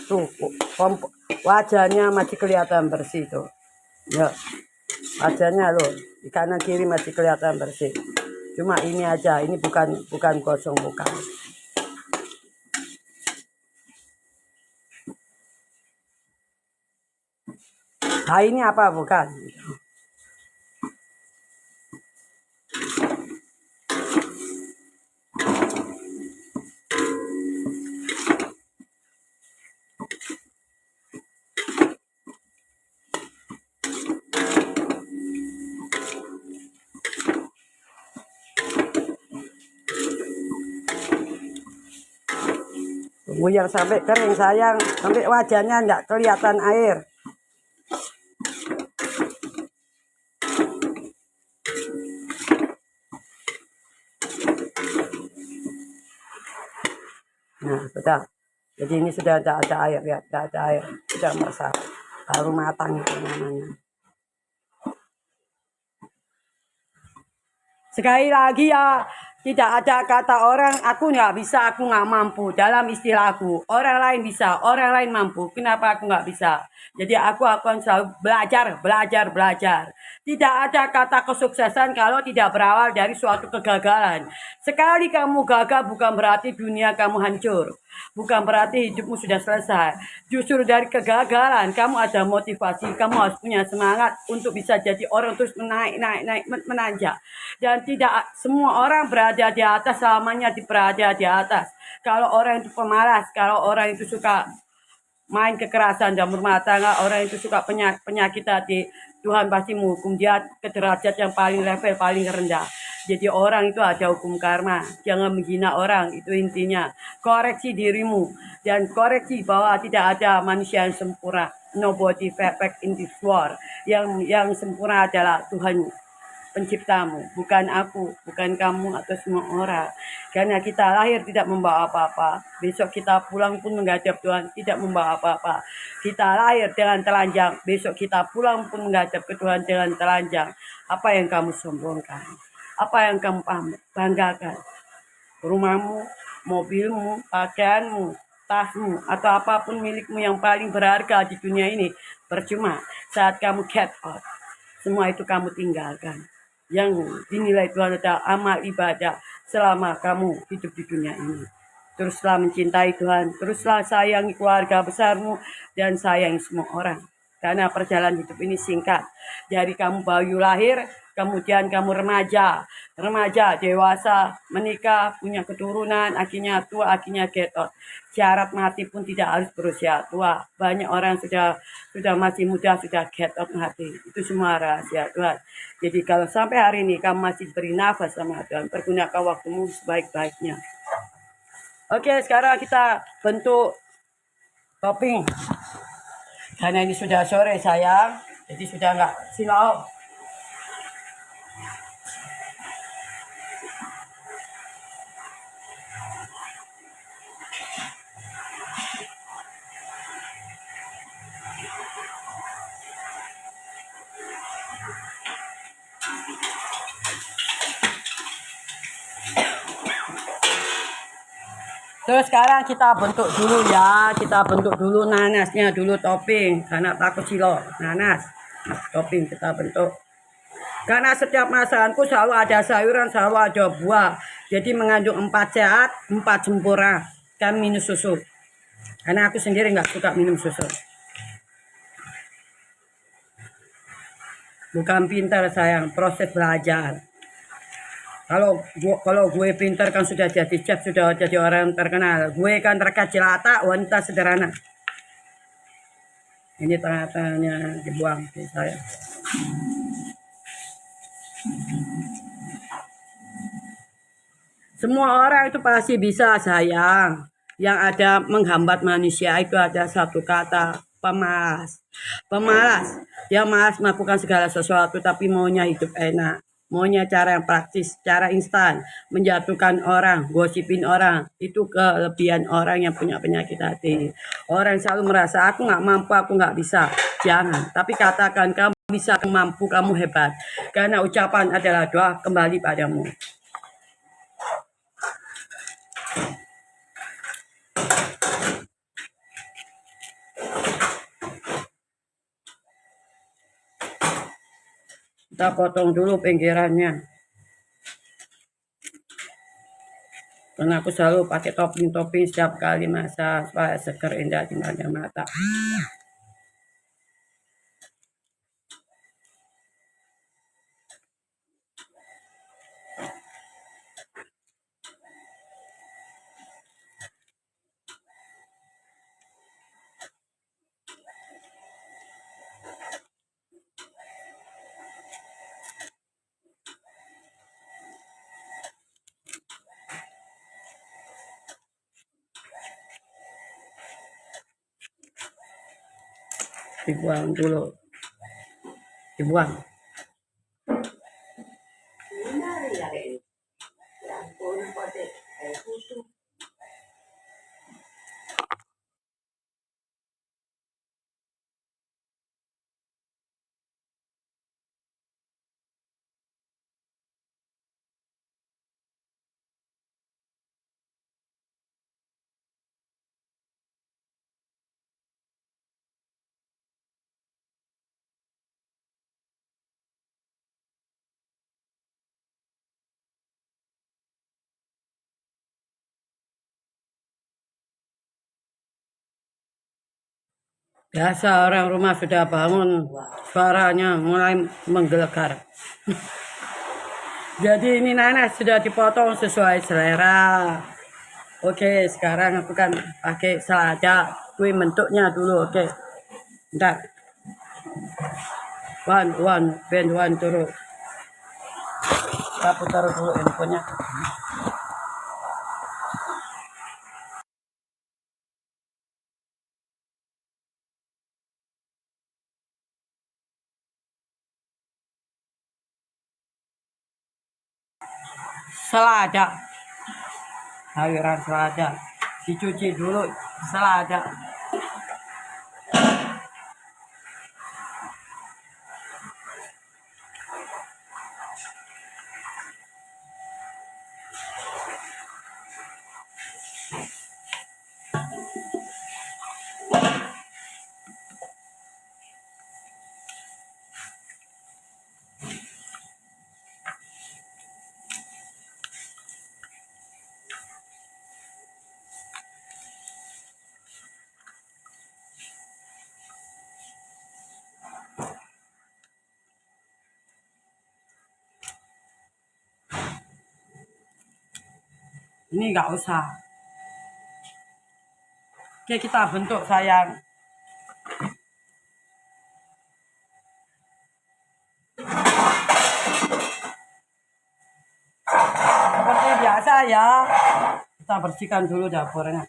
A: Tuh, wajahnya masih kelihatan bersih tuh. Ya, wajahnya loh, di kanan kiri masih kelihatan bersih. Cuma ini aja, ini bukan gosong, bukan. Nah, ini apa bukan? Tunggu yang sampai kering sayang, sampai wajahnya enggak kelihatan air. Nah, sudah. Jadi ini sudah ada air ya, tidak ada air, sudah masak, baru matang itu namanya. Sekali lagi ya, tidak ada kata orang aku nggak bisa, aku nggak mampu. Dalam istilahku, orang lain bisa, orang lain mampu. Kenapa aku nggak bisa? Jadi aku akan selalu belajar. Tidak ada kata kesuksesan kalau tidak berawal dari suatu kegagalan. Sekali kamu gagal bukan berarti dunia kamu hancur. Bukan berarti hidupmu sudah selesai. Justru dari kegagalan kamu ada motivasi, kamu harus punya semangat untuk bisa jadi orang terus menanjak. Dan tidak semua orang berada di atas selamanya berada di atas. Kalau orang itu pemalas, kalau orang itu suka main kekerasan dan berumah tangga, orang itu suka penyakit hati, Tuhan pasti menghukum dia ke derajat yang paling level paling rendah. Jadi orang itu ada hukum karma. Jangan menghina orang, itu intinya. Koreksi dirimu dan koreksi bahwa tidak ada manusia yang sempurna. Nobody perfect in this world. Yang sempurna adalah Tuhan penciptamu, bukan aku, bukan kamu atau semua orang. Karena kita lahir tidak membawa apa-apa, besok kita pulang pun menghadap Tuhan tidak membawa apa-apa. Kita lahir dengan telanjang, besok kita pulang pun menghadap ke Tuhan dengan telanjang. Apa yang kamu sombongkan? Apa yang kamu banggakan? Rumahmu, mobilmu, pakaianmu, tasmu, atau apapun milikmu yang paling berharga di dunia ini percuma saat kamu get out. Semua itu kamu tinggalkan. yang dinilai Tuhan adalah amal ibadah selama kamu hidup di dunia ini. Teruslah mencintai Tuhan, teruslah sayangi keluarga besarmu, dan sayangi semua orang. Karena perjalanan hidup ini singkat. Dari kamu baru lahir, kemudian kamu remaja, dewasa, menikah, punya keturunan, akhirnya tua, akhirnya getot. Syarat mati pun tidak harus berusia tua. Banyak orang sudah masih muda, sudah getot mati. Itu semua rahasia Tuhan. Jadi kalau sampai hari ini kamu masih beri nafas sama Tuhan, pergunakan waktumu sebaik-baiknya. Oke, sekarang kita bentuk topping. Karena ini sudah sore sayang, jadi sudah nggak silau. Terus sekarang kita bentuk dulu ya, kita bentuk dulu nanasnya dulu topping, karena takut silo nanas. Topping kita bentuk. Karena setiap masakanku selalu ada sayuran, selalu ada buah. Jadi mengandung 4 sehat, 4 sempurna. Kan minum susu. Karena aku sendiri nggak suka minum susu. Bukan pintar sayang, proses belajar. Kalau gue pintar kan sudah jadi chef, sudah jadi orang terkenal. Gue kan terkait jelata, wanita sederhana. Ini tengah-tengahnya dibuang ke saya. Semua orang itu pasti bisa sayang. Yang ada menghambat manusia itu ada satu kata, pemalas. Pemalas. Dia malas melakukan segala sesuatu tapi maunya hidup enak. Maunya cara yang praktis, cara instan, menjatuhkan orang, gosipin orang. Itu kelebihan orang yang punya penyakit hati. Orang yang selalu merasa aku nggak mampu, aku nggak bisa. Jangan, tapi katakan kamu bisa, kamu mampu, kamu hebat. Karena ucapan adalah doa kembali padamu. Kita potong dulu pinggirannya. Karena aku selalu pakai topping-topping setiap kali masak supaya seger indah di mata. Dibuang dulu, dibuang. Biasa orang rumah sudah bangun, suaranya mulai menggelegar. Jadi ini nanas sudah dipotong sesuai selera. Oke, sekarang aku kan pakai selada. Gue bentuknya dulu, oke. Bentar. One turun. Kita putar dulu infonya. Selada, sayuran selada dicuci dulu. Selada Ini nggak usah. Oke, kita bentuk sayang. Seperti biasa ya. Kita bersihkan dulu dapurnya.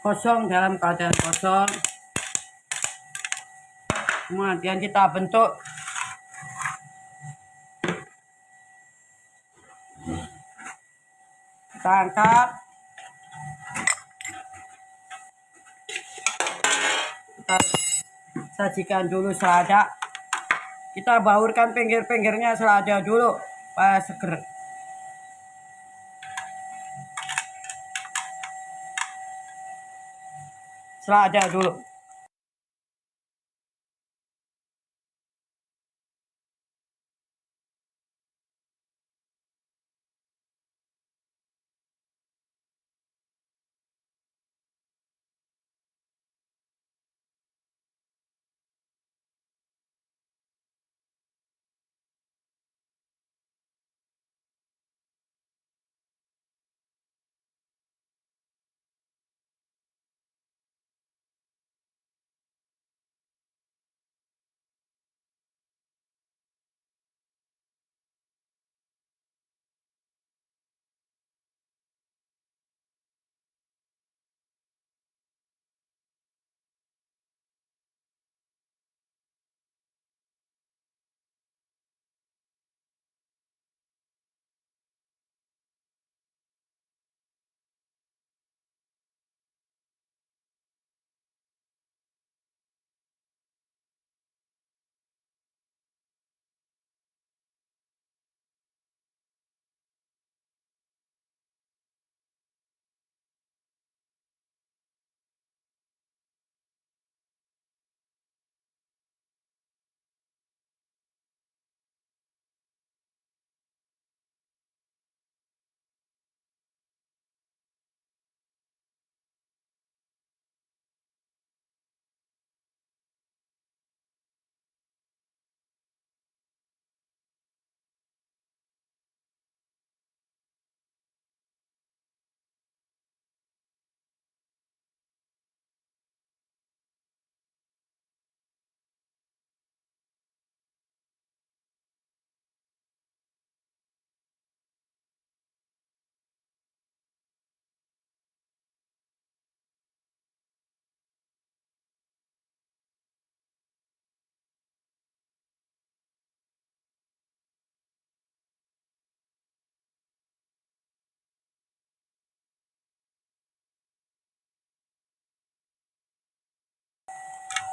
A: Kosong, dalam keadaan kosong. Kemudian kita bentuk. Kita angkat. Kita sajikan dulu selada. Kita baurkan pinggir-pinggirnya selada dulu supaya seger. Selada dulu.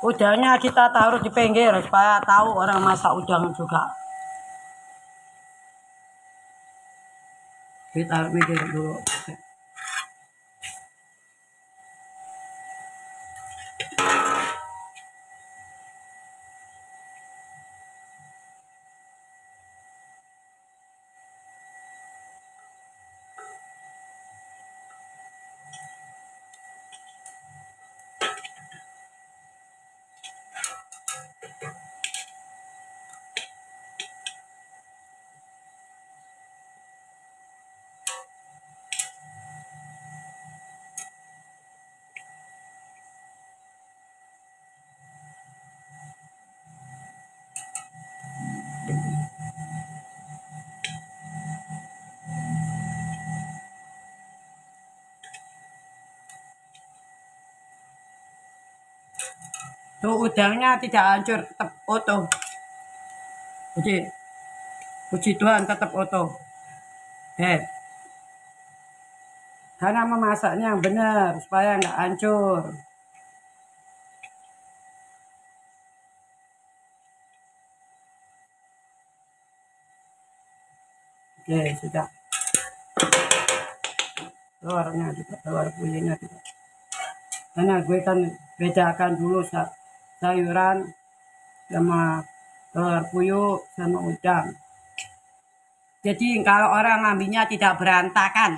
A: Udangnya kita taruh di pinggir supaya tahu orang masak udang juga. Kita taruh pinggir dulu. Tuh udangnya tidak hancur, tetap utuh. Puji Tuhan, tetap utuh. Karena memasaknya yang benar supaya nggak hancur. Oke, sudah. Telurnya juga, telur puyuhnya juga. Karena gue kan bedakan dulu sayuran sama telur puyuh sama udang. Jadi kalau orang ngambilnya tidak berantakan.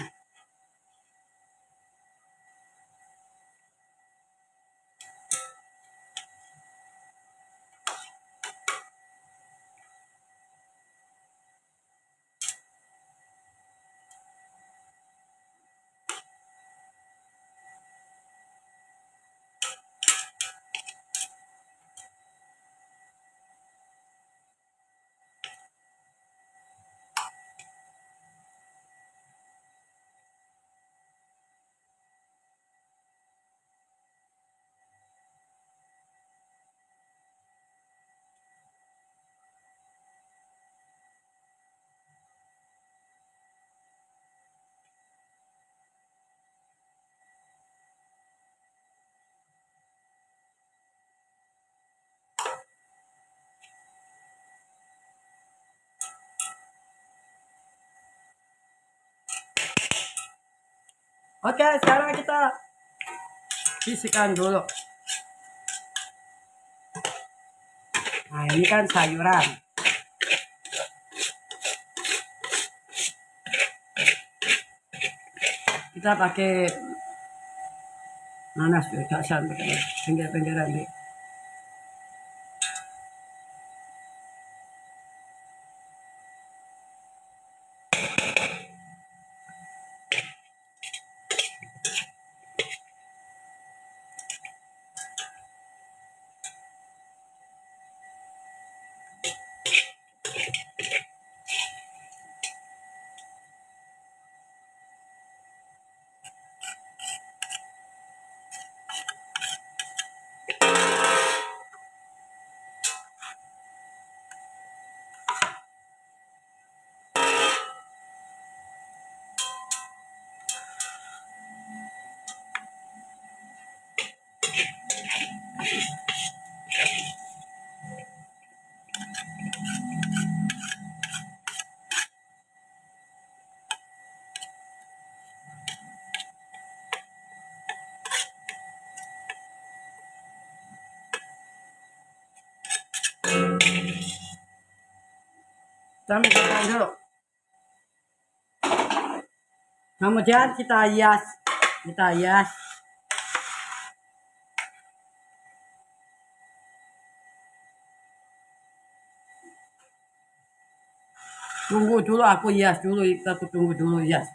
A: Oke, sekarang kita sisihkan dulu. Nah, ini kan sayuran. Kita pakai nanas juga sampai pinggir-pinggiran nih. Kita masukkan dulu. Kemudian kita hias. Tunggu dulu, aku hias dulu. Kita tunggu dulu hias.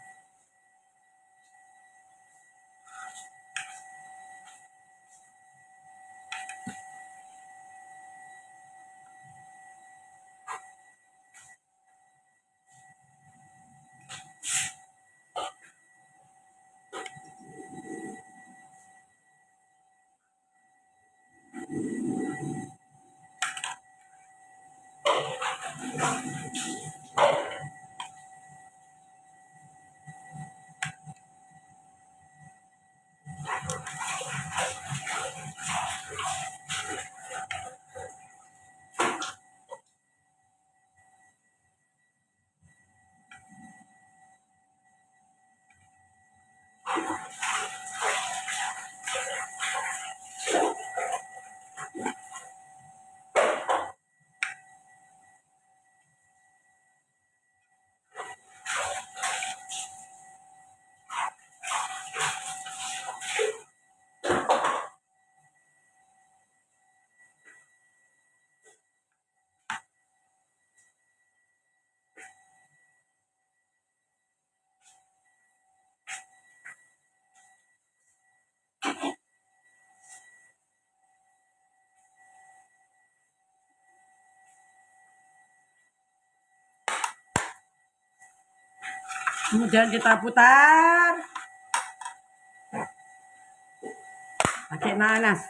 A: Kemudian kita putar pakai nanas.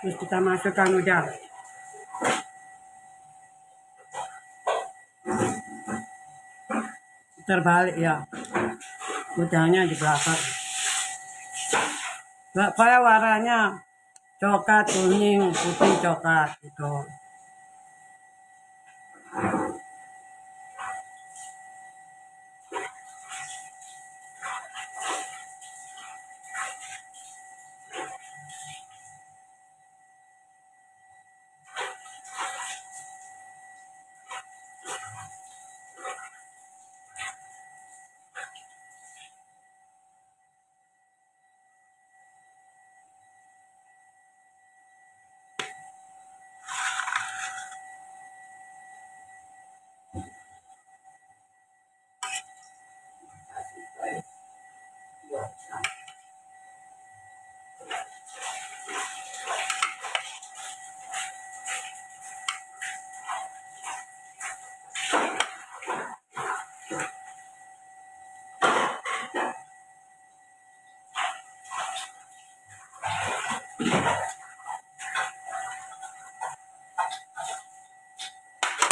A: Terus kita masukkan udang. Terbalik ya, udangnya di belakang. Supaya warnanya coklat, kuning, putih, coklat gitu.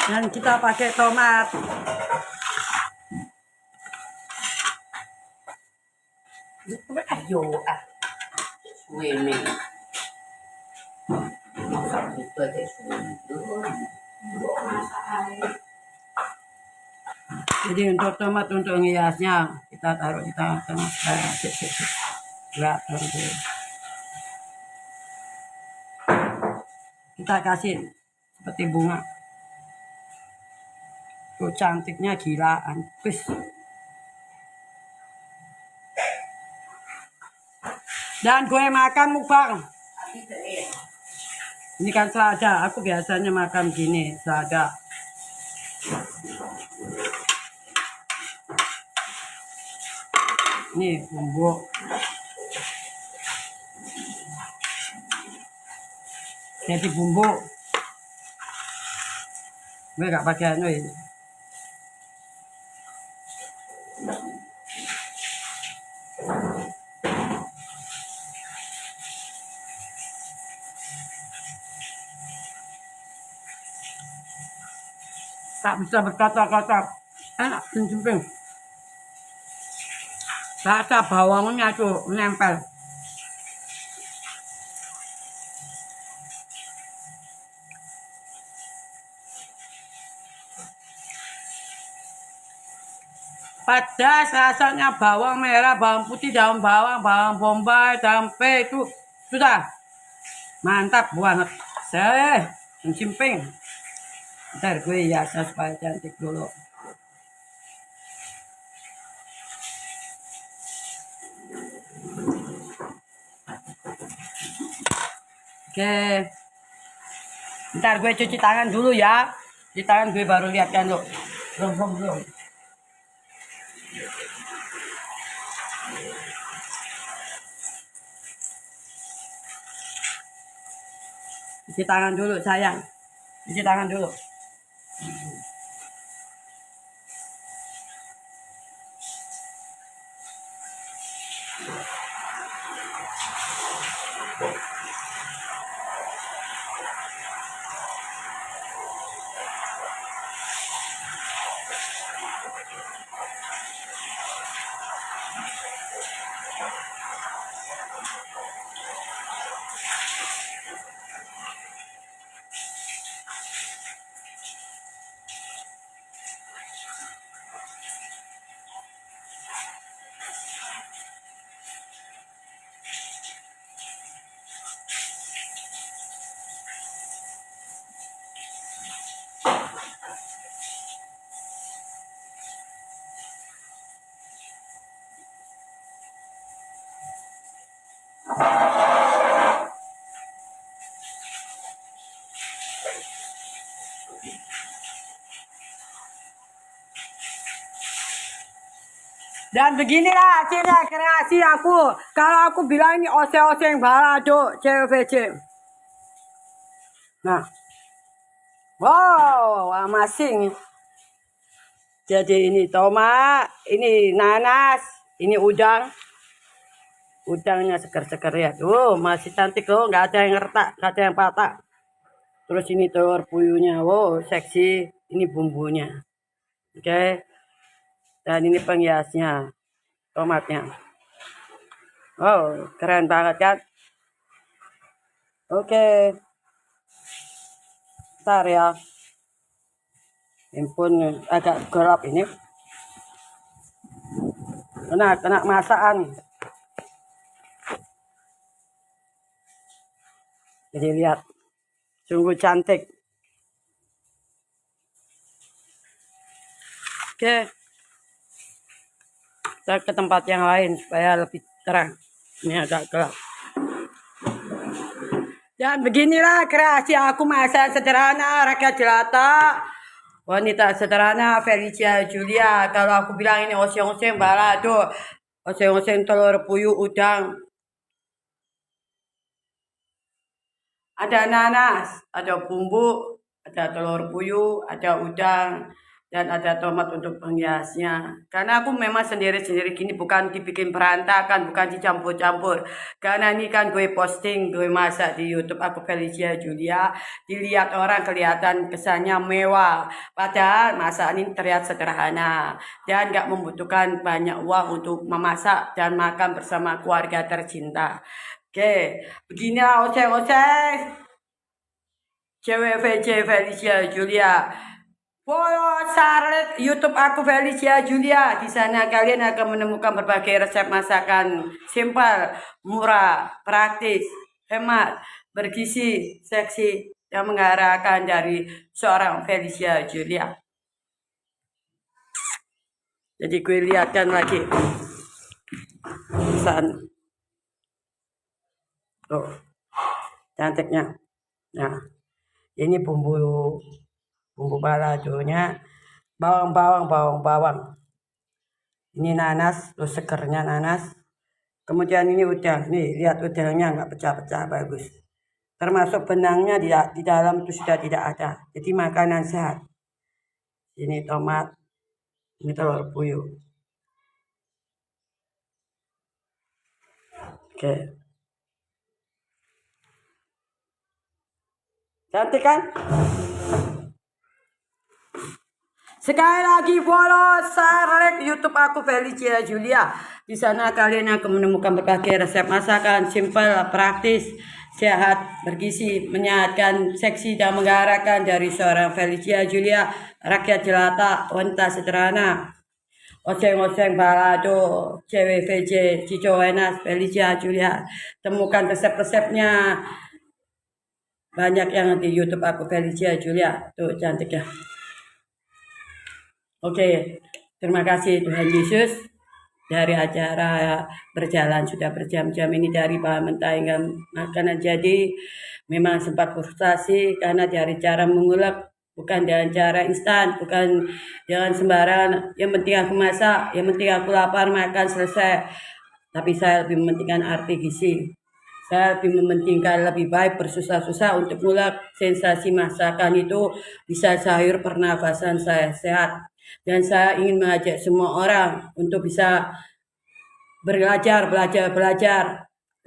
A: Dan kita pakai tomat.
B: Ayo swimming. Masak itu aja swimming.
A: Jadi untuk tomat untuk ngiasnya kita taruh di tengah-tengah. Enggak, kita kasih seperti bunga. Tuh cantiknya gilaan. Wis. Dan gue makan mukbang. Ini kan selada. Aku biasanya makan gini, selada. Ini bumbu. Jadi bumbu. Gue gak pakai anu ini. Tak bisa berkata-kata. Enak, cimping. Rasa bawangnya tuh nempel. Pedas rasanya, bawang merah, bawang putih, daun bawang, bawang bombay, tempe itu sudah mantap banget. Saya cimping. Ntar gue hias supaya cantik dulu. Oke. Ntar gue cuci tangan dulu ya. Cuci tangan gue baru lihatkan lo. Belum. Cuci tangan dulu sayang. Cuci tangan dulu. Dan beginilah hasilnya kreasi aku. Kalau aku bilang ini oseng-oseng balado CVC. Nah. Wow, amasing. Jadi ini tomat, ini nanas, ini udang. Udangnya segar-segar ya. Tuh, masih cantik loh, nggak ada yang retak, nggak ada yang patah. Terus ini telur puyuhnya, wow, seksi. Ini bumbunya. Oke. Dan ini penghiasnya, tomatnya. Oh, keren banget kan? Oke. Bentar ya. Handphone agak gelap ini. Kena masakan. Jadi lihat, sungguh cantik. Oke, kita ke tempat yang lain supaya lebih terang. Ini agak gelap. Dan beginilah kreasi aku masa sederhana rakyat jelata. Wanita sederhana Felicia Julia. Kalau aku bilang ini oseng-oseng balado. Oseng-oseng telur puyuh udang. Ada nanas, ada bumbu, ada telur puyuh, ada udang, dan ada tomat untuk penghiasnya. Karena aku memang sendiri-sendiri gini, bukan dibikin berantakan, bukan dicampur-campur. Karena ini kan gue posting, gue masak di YouTube aku Felicia Julia. Dilihat orang kelihatan kesannya mewah. Padahal masakan ini terlihat sederhana. Dan gak membutuhkan banyak uang untuk memasak dan makan bersama keluarga tercinta. Oke, beginilah oseng-oseng CWVJ Felicia Julia. Follow share YouTube aku Felicia Julia. Di sana kalian akan menemukan berbagai resep masakan simpel, murah, praktis, hemat, bergizi, seksi yang mengarahkan dari seorang Felicia Julia. Jadi gue lihatkan lagi pesan. Tuh, cantiknya. Nah, ini bumbu baladonya, bawang. Ini nanas, terus segernya nanas. Kemudian ini udang. Nih, lihat udangnya nggak pecah-pecah, bagus. Termasuk benangnya di dalam itu sudah tidak ada. Jadi makanan sehat. Ini tomat, ini telur puyuh. Oke. Cantik kan? Sekali lagi follow, share, like YouTube aku Felicia Julia. Di sana kalian akan menemukan berbagai resep masakan simpel, praktis, sehat, bergizi, menyehatkan, seksi dan mengarahkan dari seorang Felicia Julia, rakyat jelata, wanita sederhana. Oseng-oseng balado, CWVJ, Cico Wenas, Felicia Julia. Temukan resep-resepnya. Banyak yang di YouTube aku Felicia Julia. Tuh cantik ya. Oke, terima kasih Tuhan Yesus. Dari acara berjalan sudah berjam-jam ini dari bahan mentah hingga makanan jadi. Memang sempat frustasi karena dari cara mengulek, bukan dengan cara instan, bukan dengan sembarangan. Yang penting aku masak, yang penting aku lapar makan selesai. Tapi saya lebih mementingkan arti gizi. Saya lebih mementingkan lebih baik bersusah-susah untuk ngulek sensasi masakan itu bisa sayur pernafasan saya sehat. Dan saya ingin mengajak semua orang untuk bisa belajar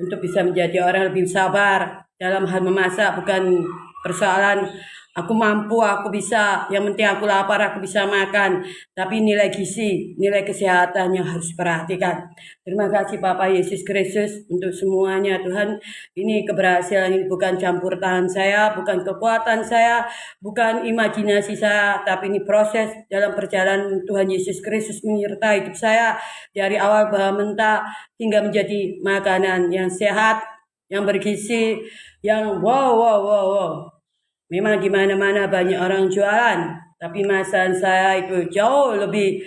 A: untuk bisa menjadi orang lebih sabar dalam hal memasak. Bukan persoalan aku mampu, aku bisa, yang penting aku lapar, aku bisa makan. Tapi nilai gizi, nilai kesehatan yang harus perhatikan. Terima kasih Bapak Yesus Kristus untuk semuanya Tuhan. Ini keberhasilan ini bukan campur tangan saya, bukan kekuatan saya, bukan imajinasi saya, tapi ini proses dalam perjalanan Tuhan Yesus Kristus menyertai hidup saya dari awal bahan mentah hingga menjadi makanan yang sehat, yang bergizi, yang wow. Memang di mana-mana banyak orang jualan, tapi masakan saya itu jauh lebih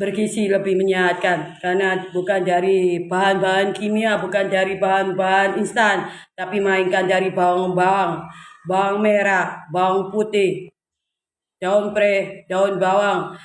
A: bergizi, lebih menyehatkan. Karena bukan dari bahan-bahan kimia, bukan dari bahan-bahan instan, tapi melainkan dari bawang merah, bawang putih, daun pre, daun bawang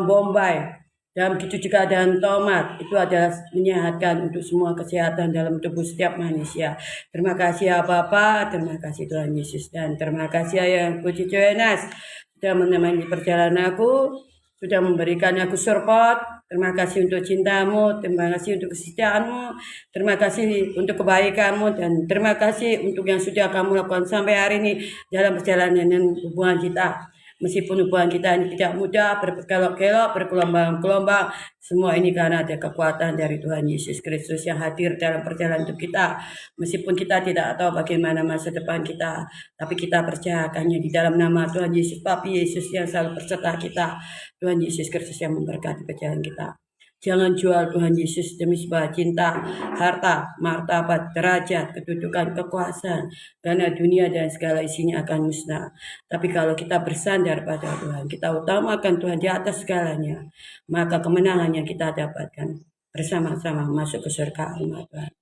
A: bombay, dan begitu juga dengan tomat. Itu adalah menyehatkan untuk semua kesehatan dalam tubuh setiap manusia. Terima kasih ya Bapak, terima kasih Tuhan Yesus, dan terima kasih yang Puji Jonas sudah menemani perjalanan aku, sudah memberikan aku support. Terima kasih untuk cintamu, terima kasih untuk kesetiaanmu, terima kasih untuk kebaikanmu, dan terima kasih untuk yang sudah kamu lakukan sampai hari ini dalam perjalanan hubungan kita. Meskipun hubungan kita ini tidak mudah, berkelok-kelok, bergelombang-gelombang, semua ini karena ada kekuatan dari Tuhan Yesus Kristus yang hadir dalam perjalanan hidup kita. Meskipun kita tidak tahu bagaimana masa depan kita, tapi kita percayakannya di dalam nama Tuhan Yesus, Papi Yesus yang selalu berserta kita. Tuhan Yesus Kristus yang memberkati perjalanan kita. Jangan jual Tuhan Yesus demi sebuah cinta, harta, martabat, derajat, kedudukan, kekuasaan. Karena dunia dan segala isinya akan musnah. Tapi kalau kita bersandar pada Tuhan, kita utamakan Tuhan di atas segalanya, maka kemenangan yang kita dapatkan bersama-sama masuk ke surga Allah Tuhan.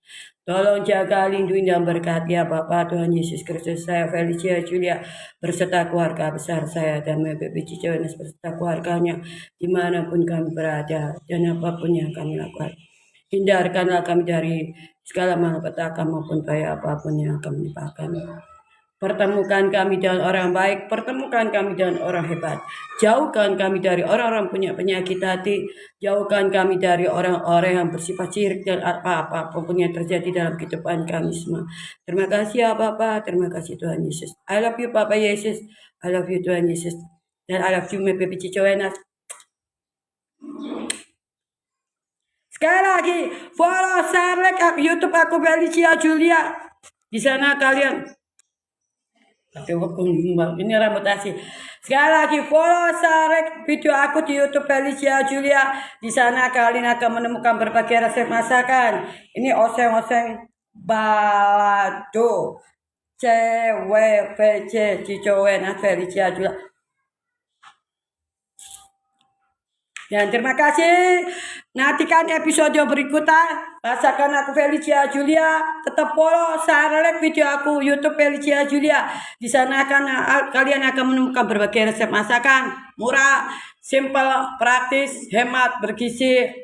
A: Tolong jaga, lindungi, dan berkati ya Bapak Tuhan Yesus Kristus. Saya Felicia Julia berserta keluarga besar saya dan Baby Cico beserta keluarganya dimanapun kami berada dan apapun yang kami lakukan. Hindarkanlah kami dari segala malapetaka maupun bahaya apapun yang akan menimpa kami. Pertemukan kami dengan orang baik, pertemukan kami dengan orang hebat. Jauhkan kami dari orang-orang punya penyakit hati, jauhkan kami dari orang-orang yang bersifat syirik dan apa-apa apapun yang terjadi dalam kehidupan kami semua. Terima kasih ya Bapak, terima kasih Tuhan Yesus. I love you Papa Yesus, I love you Tuhan Yesus. Dan I love you my baby Cico Enas. Sekali lagi, follow, share, like YouTube aku Felicia Julia. Di sana kalian pakai ini rambut asli. Sekali lagi follow, share video aku di YouTube Felicia Julia. Di sana kalian akan menemukan berbagai resep masakan. Ini oseng-oseng balado CWVC Cicoen Felicia Julia. Dan terima kasih. Nantikan episode berikutnya. Masakan aku Felicia Julia. Tetap follow, share, like video aku YouTube Felicia Julia. Di sana kalian akan menemukan berbagai resep masakan murah, simple, praktis, hemat, bergizi,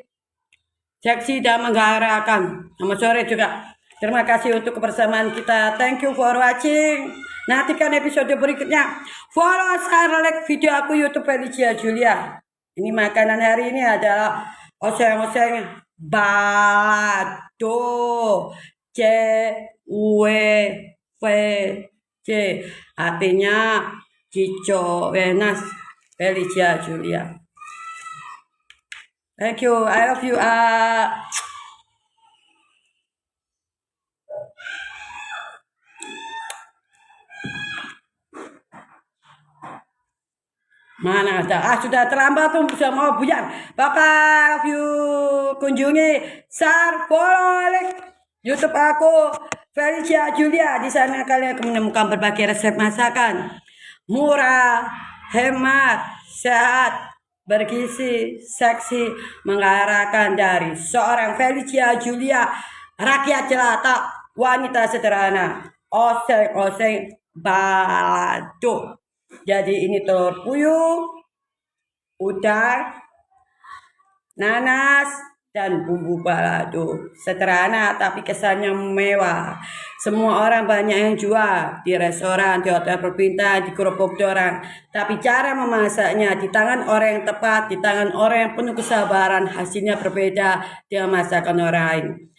A: seksi dan menggairahkan. Selamat sore juga. Terima kasih untuk kebersamaan kita. Thank you for watching. Nantikan episode berikutnya. Follow, share, like video aku YouTube Felicia Julia. Ini makanan hari ini adalah oseng-oseng balado CWVC, artinya Cico Wenas Felicia Julia. Thank you, I love you. Mana ada? Sudah terlambat tuh, sudah mau buyar. Bapak, love you. Kunjungi, share, follow, like YouTube aku Felicia Julia. Di sana kalian akan menemukan berbagai resep masakan murah, hemat, sehat, bergizi, seksi, menggairahkan dari seorang Felicia Julia, rakyat jelata, wanita sederhana, oseng-oseng balado. Jadi ini telur puyuh, udang, nanas, dan bumbu balado. Sederhana tapi kesannya mewah. Semua orang banyak yang jual di restoran, di hotel berbintang, di kerupuk dorang. Tapi cara memasaknya di tangan orang yang tepat, di tangan orang yang penuh kesabaran, hasilnya berbeda dengan masakan orang lain.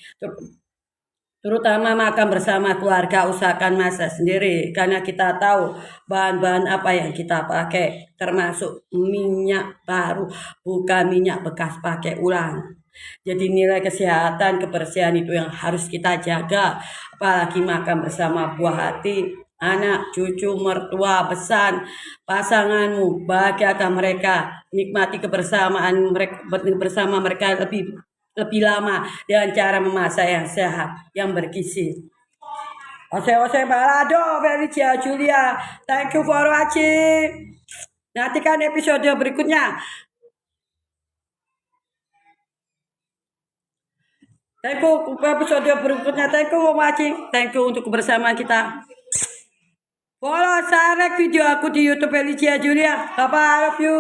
A: Terutama makan bersama keluarga, usahakan masak sendiri karena kita tahu bahan-bahan apa yang kita pakai, termasuk minyak baru, bukan minyak bekas pakai ulang. Jadi nilai kesehatan, kebersihan itu yang harus kita jaga, apalagi makan bersama buah hati, anak, cucu, mertua, besan, pasanganmu, bahagiakan mereka, nikmati kebersamaan mereka bersama mereka lebih lama dengan cara memasak yang sehat, yang bergizi. Oseng-oseng balado Felicia Julia. Thank you for watching. Nantikan episode berikutnya. Thank you episode berikutnya. Thank you for watching. Thank you untuk kebersamaan kita. Follow, share video aku di YouTube Felicia Julia. Bye bye, love you.